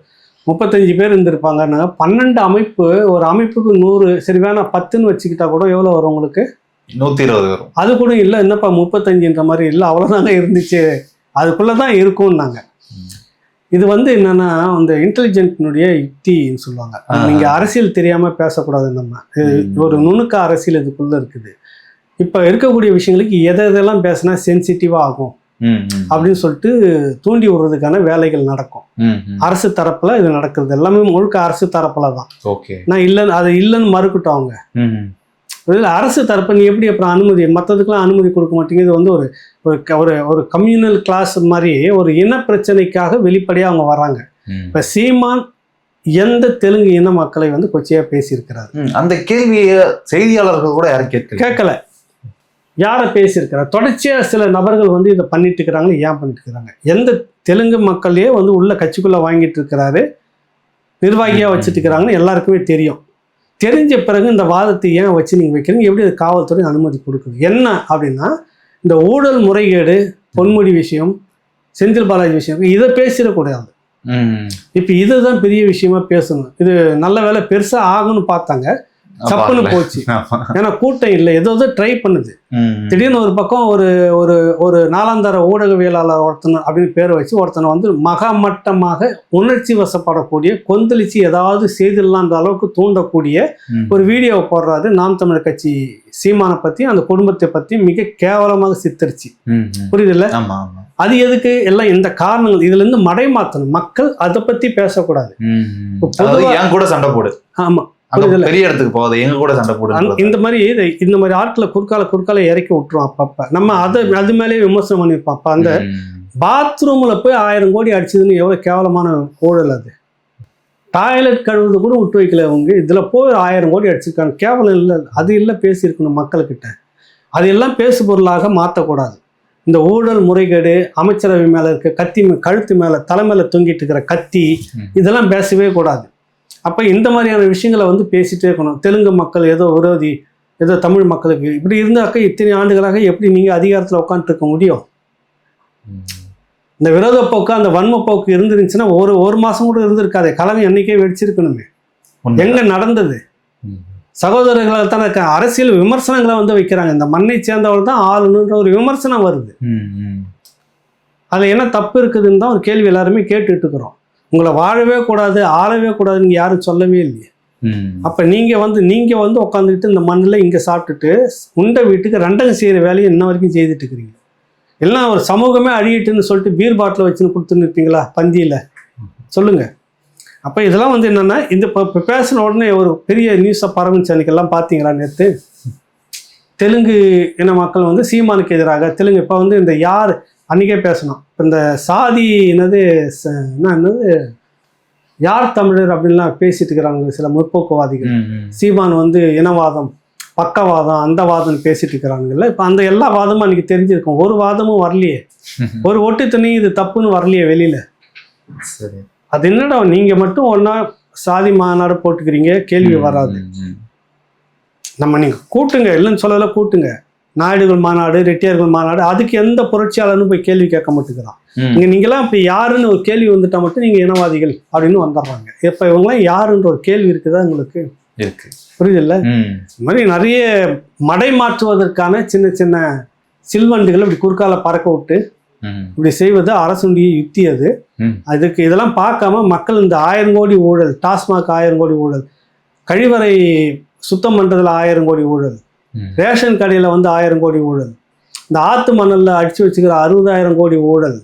35 பேர் இருந்திருப்பாங்க. 12 அமைப்பு, ஒரு அமைப்புக்கு 100. சரி வேணா 10ன்னு வச்சுக்கிட்டா கூட எவ்வளவு வரும் உங்களுக்கு? 120 வரும். அது கூட இல்லை, என்னப்பா 35ன்ற மாதிரி இல்லை, அவ்வளோதாங்க இருந்துச்சு, அதுக்குள்ளதான் இருக்கும்னாங்க. இது என்னன்னா இந்த இன்டெலிஜென்ட்னுடைய யுக்தின்னு சொல்லுவாங்க. நீங்க அரசியல் தெரியாம பேசக்கூடாது. நம்ம ஒரு நுணுக்க அரசியல் இதுக்குள்ள இருக்குது. இப்ப இருக்கக்கூடிய விஷயங்களுக்கு எதெல்லாம் பேசினா சென்சிட்டிவா ஆகும் அப்படின்னு சொல்லிட்டு தூண்டி விடுறதுக்கான வேலைகள் நடக்கும். அரசு தரப்புல இது நடக்கிறது எல்லாமே முழுக்க அரசு தரப்புல தான். நான் இல்லைன்னு அதை இல்லைன்னு மறுக்கிட்டோம் அவங்க. அரசு தரப்பு நீ எப்படி அப்புறம் அனுமதி, மற்றதுக்கெல்லாம் அனுமதி கொடுக்க மாட்டேங்குது. இது ஒரு கம்யூனல் கிளாஸ் மாதிரி ஒரு இன பிரச்சனைக்காக வெளிப்படையா அவங்க வர்றாங்க. இப்ப சீமான் எந்த தெலுங்கு இன மக்களை கொச்சையா பேசியிருக்கிறார்? அந்த கேள்வியை செய்தியாளர்கள் கூட யாரும் கேட்கல. யாரை பேசியிருக்கிறார்? தொடர்ச்சியா சில நபர்கள் இதை பண்ணிட்டு இருக்கிறாங்க. ஏன் பண்ணிட்டு இருக்கிறாங்க? எந்த தெலுங்கு மக்களையே உள்ள கட்சிக்குள்ள வாங்கிட்டு இருக்கிறாரு, நிர்வாகியா வச்சுட்டு இருக்கிறாங்கன்னு எல்லாருக்குமே தெரியும். தெரிஞ்ச பிறகு இந்த வாதத்தை ஏன் வச்சு நீங்க வைக்கிறீங்க? எப்படி அது காவல்துறை அனுமதி கொடுக்குது? என்ன அப்படின்னா இந்த ஊழல் முறைகேடு, பொன்முடி விஷயம், செந்தில் பாலாஜி விஷயம், இதை பேசிடக்கூடாது. இப்ப இதுதான் பெரிய விஷயமா பேசணும். இது நல்ல வேலை பெருசா ஆகும்னு பார்த்தாங்க, சப்புன்னு போச்சு. ஏன்னா கூட்டம் இல்லை, ஏதோ ட்ரை பண்ணுது. திடீர்னு ஒரு பக்கம் ஒரு நாளாந்தர ஊடகவியலாளர் ஒருத்தனை அப்படின்னு பேரை வச்சு ஒருத்தனை மகமட்டமாக உணர்ச்சி வசப்படக்கூடிய, கொந்தளிச்சு ஏதாவது செய்திடலான்ற அளவுக்கு தூண்டக்கூடிய ஒரு வீடியோவை போடுறாரு. நாம் தமிழர் கட்சி சீமானை பத்தி, அந்த குடும்பத்தை பத்தி மிக கேவலமாக சித்தரிச்சு. புரியுது இல்ல? அது எதுக்கு எல்லாம் இந்த காரணங்கள் இதுல இருந்து மடைமாத்தணும். மக்கள் அதை பத்தி பேசக்கூடாது. என் கூட சண்டை போடு, ஆமா பெரிய இடத்துக்கு போகாது, எங்க கூட சண்டை போடு, இந்த மாதிரி ஆட்களை குறுக்கால இறக்கி விட்டுரும். அப்பப்ப நம்ம அது மேலே விமர்சனம் பண்ணியிருப்போம். அப்ப அந்த பாத்ரூம்ல போய் 1000 கோடி அடிச்சதுன்னு எவ்வளவு கேவலமான ஊழல் அது. டாய்லெட் கழுவுறது கூட விட்டு வைக்கல அவங்க, இதுல போய் 1000 கோடி அடிச்சிருக்காங்க. கேவலம் இல்லை அது, இல்லை பேசியிருக்கணும் மக்கள்கிட்ட. அது எல்லாம் பேசு பொருளாக மாற்றக்கூடாது. இந்த ஊழல் முறைகேடு, அமைச்சரவை மேல இருக்க கத்தி, கழுத்து மேல தலை மேல தொங்கிட்டு இருக்கிற கத்தி, இதெல்லாம் பேசவே கூடாது. அப்ப இந்த மாதிரியான விஷயங்களை பேசிட்டே இருக்கணும். தெலுங்கு மக்கள் ஏதோ விரோதி, ஏதோ தமிழ் மக்களுக்கு இப்படி இருந்தாக்க இத்தனை ஆண்டுகளாக எப்படி நீங்க அதிகாரத்துல உட்காந்துட்டு இருக்க முடியும்? இந்த விரோத போக்கு, அந்த வன்ம போக்கு இருந்துருந்துச்சுன்னா ஒரு மாசம் கூட இருந்திருக்காதே. கலகம் என்னைக்கே வெடிச்சிருக்கணுமே. எங்க நடந்தது? சகோதரர்களால் தான் அரசியல் விமர்சனங்களை வைக்கிறாங்க. இந்த மண்ணை சேர்ந்தவர்கள் தான் ஆளுநர் ஒரு விமர்சனம் வருது. அதுல என்ன தப்பு இருக்குதுன்னு தான் ஒரு கேள்வி எல்லாருமே கேட்டுட்டு இருக்கிறோம். உங்களை வாழவே கூடாது, ஆளவே கூடாதுன்னு யாரும் சொல்லவே இல்லையே. அப்ப நீங்க உட்காந்துக்கிட்டு இந்த மண்ணில் இங்க சாப்பிட்டுட்டு உண்ட வீட்டுக்கு ரெண்டகம் செய்யற வேலையை இன்ன வரைக்கும் செய்துட்டு இருக்கிறீங்க. எல்லாம் ஒரு சமூகமே அழியிட்டுன்னு சொல்லிட்டு பீர் பாட்டில் வச்சுன்னு கொடுத்துன்னு இருப்பீங்களா பந்தியில? சொல்லுங்க. அப்போ இதெல்லாம் என்னன்னா, இந்த இப்போ பேசின உடனே ஒரு பெரிய நியூஸை பரவுச்சு அன்னைக்கெல்லாம் பார்த்தீங்களா? நேற்று தெலுங்கு இன மக்கள் சீமானுக்கு எதிராக தெலுங்கு இப்போ இந்த யார் அன்றைக்கே பேசணும். இப்போ இந்த சாதி என்னது யார் தமிழர் அப்படின்லாம் பேசிட்டு இருக்கிறாங்க சில முற்போக்குவாதிகள். சீமான் இனவாதம், பக்கவாதம், அந்த வாதம் பேசிட்டு இருக்கிறாங்கல்ல. இப்போ அந்த எல்லா வாதமும் அன்றைக்கி தெரிஞ்சிருக்கும். ஒரு வாதமும் வரலையே, ஒரு ஒட்டு துணி இது தப்புன்னு வரலையே வெளியில். சரி, அது என்னடா நீங்க மட்டும் ஒன்னா சாதி மாநாடு போட்டுக்கிறீங்க, கேள்வி வராது. நீங்க கூட்டுங்க, இல்லைன்னு சொல்லல, கூட்டுங்க. நாயுடுகள் மாநாடு, ரெட்டியார்கள் மாநாடு, அதுக்கு எந்த புரட்சியாளர்னு போய் கேள்வி கேட்க மாட்டேங்கிறான். நீங்களாம் இப்ப யாருன்னு ஒரு கேள்வி வந்துட்டா மட்டும் நீங்க இனவாதிகள் அப்படின்னு வந்துடுறாங்க. இப்ப இவங்கெல்லாம் யாருன்ற ஒரு கேள்வி இருக்குதா உங்களுக்கு? இருக்கு. புரியுதுல்ல? இந்த மாதிரி நிறைய மடை மாற்றுவதற்கான சின்ன சின்ன சில்வண்டுகள் இப்படி குறுக்கால பறக்க விட்டு இப்படி செய்வது அரசுடைய யுக்தி. அது அதுக்கு இதெல்லாம் பார்க்காம மக்கள் இந்த 1000 கோடி ஊழல், டாஸ்மாக் 1000 கோடி ஊழல், கழிவறை சுத்தம் பண்றதுல 1000 கோடி ஊழல், ரேஷன் கடையில 1000 கோடி ஊழல், இந்த ஆத்து மணல்ல அடிச்சு வச்சுக்கிற 60,000 கோடி ஊழல்,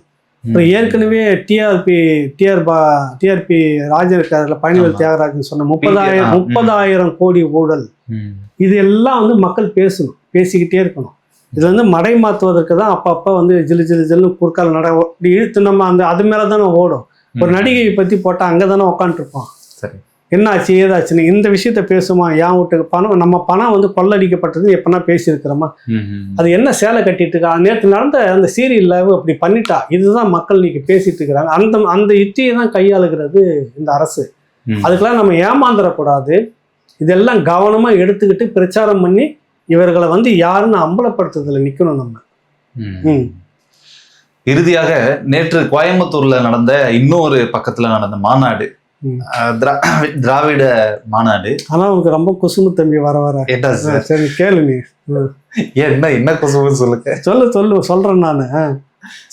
அப்புறம் ஏற்கனவே டிஆர்பி ராஜன் பழனிவேல் தியாகராஜன் சொன்ன 30,000 கோடி ஊழல். இது எல்லாம் மக்கள் பேசணும், பேசிக்கிட்டே இருக்கணும். இது மடை மாற்றுவதற்கு தான் அப்பப்போ ஜில்லு ஜில்லு ஜில்னு குறுக்கால் இப்படி இழுத்து நம்ம அது மேலே தானே ஓடும். ஒரு நடிகையை பற்றி போட்டால் அங்கே தானே உட்காந்துருப்போம். சரி, என்னாச்சு ஏதாச்சுன்னு இந்த விஷயத்த பேசுமா? என் வீட்டுக்கு பணம், நம்ம பணம் கொள்ளடிக்கப்பட்டது எப்பனா பேசியிருக்கிறோமா? அது என்ன சேலை கட்டிட்டு இருக்கா? நேற்று நடந்த அந்த சீரியல்ல அப்படி பண்ணிட்டா, இதுதான் மக்கள் இன்னைக்கு பேசிட்டு இருக்கிறாங்க. அந்த யுத்தியை தான் கையாளுகிறது இந்த அரசு. அதுக்கெல்லாம் நம்ம ஏமாந்துடக்கூடாது. இதெல்லாம் கவனமா எடுத்துக்கிட்டு பிரச்சாரம் பண்ணி இவர்களை யாருன்னு அம்பலப்படுத்துறதுல நிக்கணும் நம்ம. இறுதியாக நேற்று கோயம்புத்தூர்ல நடந்த இன்னொரு பக்கத்துல நடந்த மாநாடு, திராவிட மாநாடு. ஆனா உனக்கு ரொம்ப குசுமு தம்பி வர சரி கேளு நீ. என்ன குசுமு சொல்லுங்க. சொல்றேன் நானு.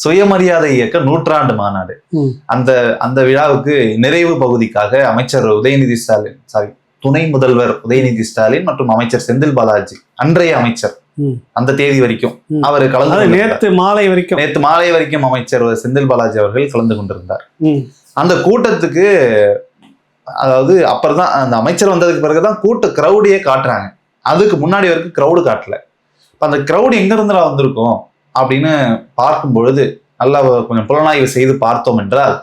சுயமரியாதை இயக்க 100ஆண்டு மாநாடு. அந்த விழாவுக்கு நிறைவு பகுதிக்காக அமைச்சர் உதயநிதி ஸ்டாலின், துணை முதல்வர் உதயநிதி ஸ்டாலின் மற்றும் அமைச்சர் செந்தில் பாலாஜி, அன்றைய அமைச்சர், அந்த தேதி வரைக்கும் அவர் கலந்து, நேற்று மாலை வரைக்கும் அமைச்சர் செந்தில் பாலாஜி அவர்கள் கலந்து கொண்டிருந்தார். அந்த கூட்டத்துக்கு, அதாவது அப்புறம் அந்த அமைச்சர் வந்ததுக்கு பிறகுதான் கிரௌடியே காட்டுறாங்க. அதுக்கு முன்னாடி வரைக்கும் கிரௌடு காட்டல. அந்த கிரௌடு எங்க இருந்துடா வந்திருக்கும் அப்படின்னு பார்க்கும் பொழுது நல்லா கொஞ்சம் புலனாய்வு செய்து பார்த்தோம் என்றால்,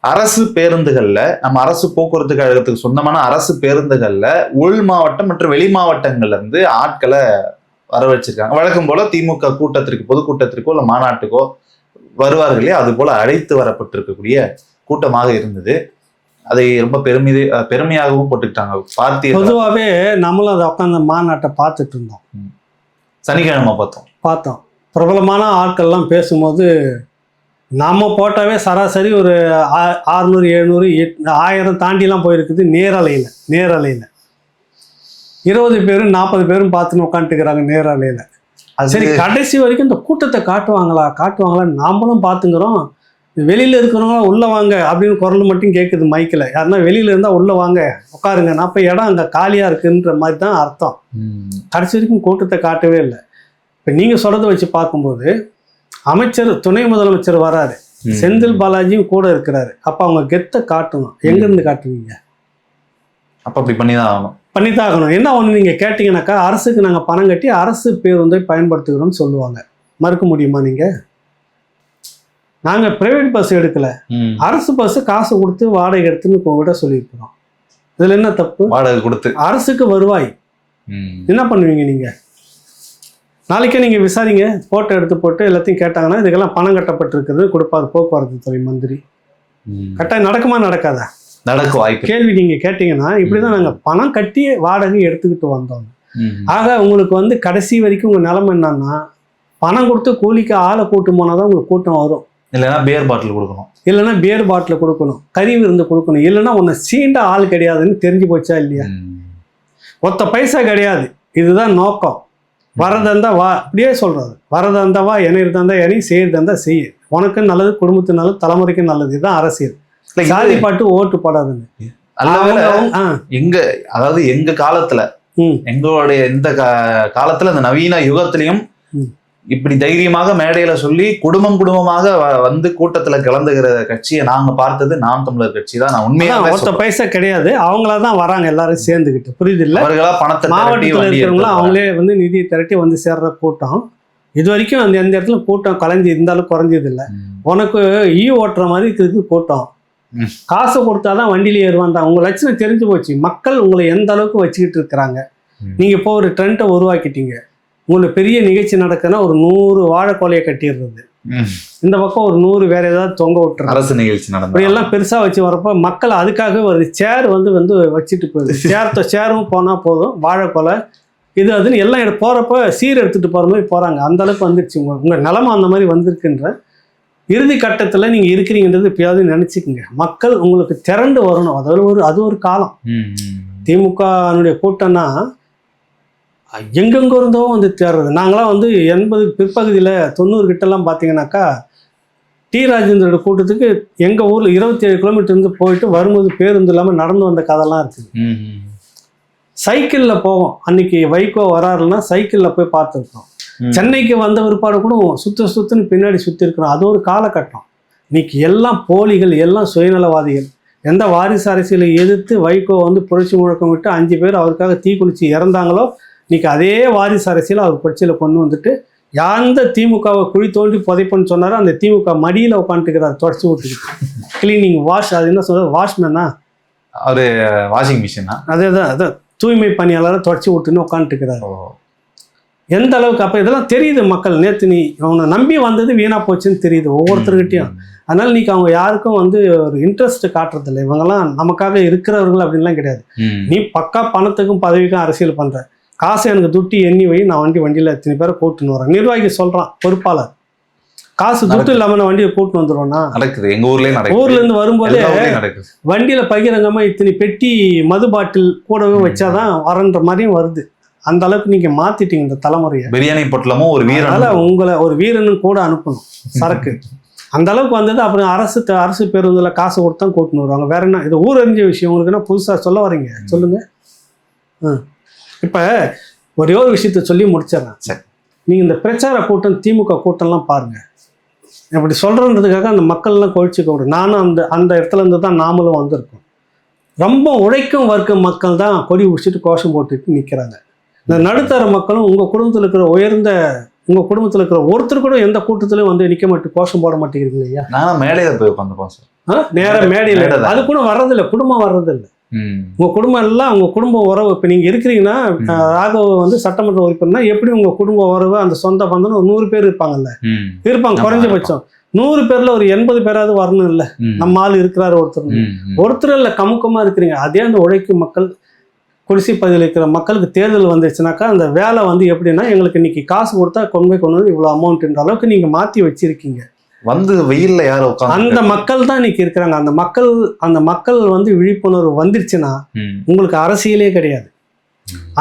அரசு பேருந்துகள்ல, நம்ம அரசு போக்குவரத்து கழகத்துக்கு சொந்தமான அரசு பேருந்துகள்ல உள் மாவட்டம் மற்றும் வெளி மாவட்டங்கள்ல இருந்து ஆட்களை வர வச்சிருக்காங்க. வழக்கம் போல திமுக கூட்டத்திற்கு, பொதுக்கூட்டத்திற்கோ இல்ல மாநாட்டுக்கோ வருவார்களே, அது போல அழைத்து வரப்பட்டிருக்கக்கூடிய கூட்டமாக இருந்தது. அதை ரொம்ப பெருமையாகவும் போட்டுக்கிட்டாங்க. பொதுவாகவே நம்மளும் அதை உட்காந்து மாநாட்டை பார்த்துட்டு இருந்தோம். சனிக்கிழமை பார்த்தோம். பிரபலமான ஆட்கள்லாம் பேசும்போது நாம போட்டாவே சராசரி ஒரு 600, 700, 1000 தாண்டிலாம் போயிருக்குது. நேரலையில் 20 பேரும் 40 பேரும் பார்த்துன்னு உட்காந்துக்கிறாங்க நேரலையில். சரி, கடைசி வரைக்கும் இந்த கூட்டத்தை காட்டுவாங்களா நாமளும் பார்த்துங்கிறோம். வெளியில இருக்கிறவங்க உள்ள வாங்க அப்படின்னு குரல் மட்டும் கேட்குது மைக்கில். யாருன்னா வெளியில இருந்தா உள்ள வாங்க உட்காருங்க, அப்ப இடம் அங்க காலியா இருக்குன்ற மாதிரி தான் அர்த்தம். கடைசி வரைக்கும் கூட்டத்தை காட்டவே இல்லை. இப்ப நீங்க சொல்றதை வச்சு பார்க்கும்போது அமைச்சர் துணை முதலமைச்சர் வராரு, செந்தில் பாலாஜியும் கூட இருக்கிறாரு. அப்ப அவங்க கெத்தை காட்டணும். எங்க இருந்து காட்டுவீங்க? அப்ப அப்படி பண்ணிதான் ஆகணும். பண்ணித்தான் ஆகணும். என்ன ஒண்ணு நீங்க கேட்டீங்கன்னாக்கா, அரசுக்கு நாங்க பணம் கட்டி அரசு பேருந்தை பயன்படுத்துகிறோம்னு சொல்லுவாங்க. மறுக்க முடியுமா நீங்க? நாங்க பிரைவேட் பஸ் எடுக்கல, அரசு பஸ் காசு கொடுத்து வாடகை எடுத்துன்னு உங்ககிட்ட சொல்லியிருக்கிறோம். இதுல என்ன தப்பு? வாடகை கொடுத்து அரசுக்கு வருவாய். என்ன பண்ணுவீங்க நீங்க? நாளைக்கே நீங்க விசாரிங்க, போட்டோ எடுத்து போட்டு எல்லாத்தையும் கேட்டாங்கன்னா இதுக்கெல்லாம் பணம் கட்டப்பட்டிருக்குது கொடுப்பாரு போக்குவரத்து துறை மந்திரி. கட்டாயம் நடக்குமா நடக்காதா? நடக்க வாய்ப்பு. கேள்வி நீங்க கேட்டீங்கன்னா, இப்படிதான் நாங்க பணம் கட்டி வாடகை எடுத்துக்கிட்டு வந்தோம். ஆக உங்களுக்கு வந்து கடைசி வரைக்கும் உங்க நிலைமை என்னன்னா, பணம் கொடுத்து கூலிக்கு ஆளை கூட்டு போனாதான் உங்களுக்கு கூட்டம் வரும். இல்லைன்னா பியர் பாட்டில் கொடுக்கணும், இல்லைன்னா பியர் பாட்டில் கொடுக்கணும், கறி விருந்து கொடுக்கணும், இல்லைன்னா உன்னை சீண்ட ஆள் கிடையாதுன்னு தெரிஞ்சு போச்சா இல்லையா? ஒத்த பைசா கிடையாது. இதுதான் நோக்கம். வரதந்தா வா, அப்படியே சொல்றது. வரதந்தா வா, என்ன இருந்தா என செய்யறதா செய்ய, உனக்கு நல்லது, குடும்பத்துக்கு நல்லது, தலைமுறைக்கு நல்லது. இதுதான் அரசியல். சாதி பாட்டு ஓட்டு போடாதுன்னு. எங்க அதாவது எங்க காலத்துல, எங்களுடைய இந்த காலத்துல, இந்த நவீன யுகத்திலையும் இப்படி தைரியமாக மேடையில சொல்லி குடும்பமாக வந்து கூட்டத்துல கலந்துகிற கட்சியை நாங்க பார்த்தது நாம் தமிழர் கட்சி தான். நான் உண்மையா ஒத்த பைசா கிடையாது, அவங்களாதான் வராங்க எல்லாரும் சேர்ந்துக்கிட்டு. புரியுது இல்ல? அவர்களா பணத்தை மாவட்டத்தில் இருக்கிறவங்களும் அவங்களே வந்து நிதியை திரட்டி வந்து சேர்ற கூட்டம். இது வரைக்கும் அந்த எந்த இடத்துல கூட்டம் கலைஞ்சி இருந்தாலும் குறைஞ்சது இல்லை. உனக்கு ஓட்டுற மாதிரி இருக்குது கூட்டம். காசு கொடுத்தாதான் வண்டியில ஏறுவான் தான். உங்க லட்சணம் தெரிஞ்சு போச்சு. மக்கள் உங்களை எந்த அளவுக்கு வச்சுக்கிட்டு இருக்கிறாங்க. நீங்க இப்போ ஒரு ட்ரெண்டை உருவாக்கிட்டீங்க. உங்களுக்கு பெரிய நிகழ்ச்சி நடக்குன்னா ஒரு 100 வாழைக்கோலையை கட்டிடுறது, இந்த பக்கம் ஒரு 100 வேற ஏதாவது தொங்க விட்டுறது, அரசு நிகழ்ச்சி நடந்து எல்லாம் பெருசா வச்சு வரப்போ மக்கள் அதுக்காக வருது. சேர் வந்து வச்சுட்டு போகுது. சேரும் போனா போதும், வாழைக்கோலை இது அதுன்னு எல்லாம் போறப்ப சீர் எடுத்துட்டு போற மாதிரி போறாங்க. அந்த அளவுக்கு வந்துருச்சு. உங்க நிலைமை அந்த மாதிரி வந்திருக்குன்ற இறுதி கட்டத்துல நீங்க இருக்கிறீங்கன்றது எப்பயாவது நினைச்சுக்குங்க. மக்கள் உங்களுக்கு திரண்டு வரணும். அது ஒரு காலம். திமுக கூட்டம்னா எங்கெங்க இருந்தோ வந்து தேர்றது. நாங்களாம் வந்து 80 பிற்பகுதியில் 90 கிட்டலாம் பார்த்தீங்கன்னாக்கா, டி ராஜேந்திரோட கூட்டத்துக்கு எங்கள் ஊரில் 27 கிலோமீட்டர் இருந்து போயிட்டு வரும்போது பேருந்து இல்லாமல் நடந்து வந்த கதைலாம் இருக்குது. சைக்கிளில் போவோம். அன்னைக்கு வைகோ வராருன்னா சைக்கிளில் போய் பார்த்துருக்கோம். சென்னைக்கு வந்த பிற்பாடு கூட சுற்றுன்னு பின்னாடி சுற்றி இருக்கிறோம். அது ஒரு காலகட்டம். இன்னைக்கு எல்லாம் போலிகள், எல்லாம் சுயநலவாதிகள். எந்த வாரிசு அரசியலை எதிர்த்து வைகோ வந்து புரட்சி முழக்கம் விட்டு 5 பேர் அவருக்காக தீக்குளிச்சு இறந்தாங்களோ, இன்னைக்கு அதே வாரிசு அரசியல் அவர் கட்சியில் கொண்டு வந்துட்டு, எந்த திமுகவை குழி தோண்டி புதைப்பன்னு சொன்னாரோ அந்த திமுக மடியில் உட்காந்துக்கிறார் தொடச்சி விட்டுக்கிட்டு. கிளீனிங் வாஷ், அது என்ன சொல்றது, வாஷ்மேனா, ஒரு வாஷிங் மிஷினா, அதான் தூய்மை பணியாளரை தொடச்சி விட்டுன்னு உட்காந்துக்கிறார். எந்த அளவுக்கு அப்போ இதெல்லாம் தெரியுது மக்கள். நேற்று நீ அவனை நம்பி வந்தது வீணா போச்சுன்னு தெரியுது ஒவ்வொருத்தருக்கிட்டையும். அதனால இன்னைக்கு அவங்க யாருக்கும் வந்து ஒரு இன்ட்ரெஸ்ட் காட்டுறதில்லை. இவங்கெல்லாம் நமக்காக இருக்கிறவர்கள் அப்படின்லாம் கிடையாது. நீ பக்கா பணத்துக்கும் பதவிக்கும் அரசியல் பண்ற, காசு எனக்கு துட்டி எண்ணி வை, நான் வண்டியில் எத்தனை பேரை கூட்டுன்னு வரேன். நிர்வாகி சொல்றான், பொறுப்பாளர், காசு துட்டு இல்லாம நான் வண்டியை கூட்டு வந்துடுவோம்னா நடக்குது. எங்க ஊர்லயே ஊர்ல இருந்து வரும்போதே வண்டியில பகிரங்கமா இத்தனை பெட்டி மது பாட்டில் கூடவே வச்சாதான் வரன்ற மாதிரியும் வருது. அந்த அளவுக்கு நீங்க மாத்திட்டீங்க இந்த தலைமுறையை. பிரியாணி பொட்டலமும் ஒரு வீரன், உங்களை ஒரு வீரனும் கூட அனுப்பணும் சரக்கு. அந்த அளவுக்கு வந்தது. அப்புறம் அரசு பேருந்துல காசு கொடுத்தா கூட்டுன்னு வருவாங்க. வேற என்ன இது ஊரறிஞ்ச விஷயம்? உங்களுக்கு என்ன புதுசா சொல்ல வரீங்க? சொல்லுங்க. இப்ப ஒரே ஒரு விஷயத்த சொல்லி முடிச்சிடறேன். நீங்க இந்த பிரச்சார கூட்டம், திமுக கூட்டம்லாம் பாருங்க. இப்படி சொல்றதுக்காக அந்த மக்கள்லாம் கொழிச்சுக்க விடும். நானும் அந்த இடத்துல இருந்து தான் நாமளும் வந்திருக்கோம். ரொம்ப உழைக்கும் வர்க்க மக்கள் தான் கொடி உடிச்சிட்டு கோஷம் போட்டுட்டு நிற்கிறாங்க. இந்த நடுத்தர மக்களும் உங்க குடும்பத்தில் இருக்கிற உங்க குடும்பத்தில் இருக்கிற ஒருத்தர் கூட எந்த கூட்டத்திலையும் வந்து நிற்க மாட்டேன், கோஷம் போட மாட்டேங்கிறீங்க இல்லையா? நான் மேடையில போய் உட்காந்துப்போம். நேரம் மேடையில் அது கூட வர்றதில்லை, குடும்பம் வர்றதில்லை. உங்க குடும்பம் எல்லாம் உங்க குடும்ப உறவு. இப்ப நீங்க இருக்கிறீங்கன்னா, ராகவ வந்து சட்டமன்ற உறுப்பினர்னா எப்படி உங்க குடும்ப உறவு, அந்த சொந்த பந்தம் ஒரு 100 பேர் இருப்பாங்கல்ல, இருப்பாங்க குறைஞ்சபட்சம். 100 பேர்ல ஒரு 80 பேராவது வரணும் இல்ல? நம்ம ஆள் இருக்கிறாரு ஒருத்தர் இல்ல, கமுக்கமா இருக்கிறீங்க. அதே அந்த உழைக்கும் மக்கள், குடிசை பகுதியில் இருக்கிற மக்களுக்கு தேர்தல் வந்துருச்சுனாக்கா அந்த வேலை வந்து எப்படின்னா, எங்களுக்கு இன்னைக்கு காசு கொடுத்தா கொண்டு வந்து இவ்வளவு அமௌண்ட்ன்ற அளவுக்கு நீங்க மாத்தி வச்சிருக்கீங்க. வந்து வெயில்ல யாரோ அந்த மக்கள் தான் இன்னைக்கு இருக்கிறாங்க. அந்த மக்கள் வந்து விழிப்புணர்வு வந்துருச்சுன்னா உங்களுக்கு அரசியலே கிடையாது.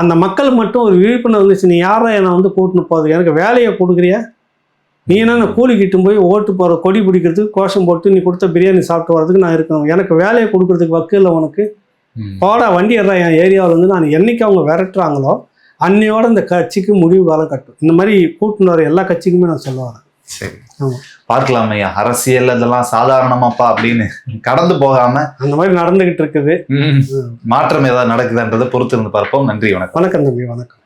அந்த மக்கள் மட்டும் ஒரு விழிப்புணர்வு வந்துச்சு, நீ யாரா என்னை வந்து கூட்டின்னு போகுது, எனக்கு வேலையை கொடுக்குறியா, நீ என்ன கூலி கிட்டும் போய் ஓட்டு போற கொடி பிடிக்கிறதுக்கு கோஷம் போட்டு நீ கொடுத்த பிரியாணி சாப்பிட்டு வர்றதுக்கு நான் இருக்கணும், எனக்கு வேலையை கொடுக்கறதுக்கு வக்கு இல்லை உனக்கு, போடா வண்டி ஏறா என் ஏரியாவில் வந்து நான் என்னைக்கு அவங்க விரட்டுறாங்களோ அன்னையோட இந்த கட்சிக்கு முடிவு காலம் கட்டும். இந்த மாதிரி கூட்டின்னு வர எல்லா கட்சிக்குமே நான் சொல்ல வரேன். சரி, ஆமா. பார்க்கலாம் ஐயா. அரசியல் அதெல்லாம் சாதாரணமாப்பா அப்படின்னு கடந்து போகாம அந்த மாதிரி நடந்துகிட்டு இருக்குது. மாற்றம் ஏதாவது நடக்குதுன்றதை பொறுத்து இருந்து பார்ப்போம். நன்றி, வணக்கம். வணக்கம் தம்பி, வணக்கம்.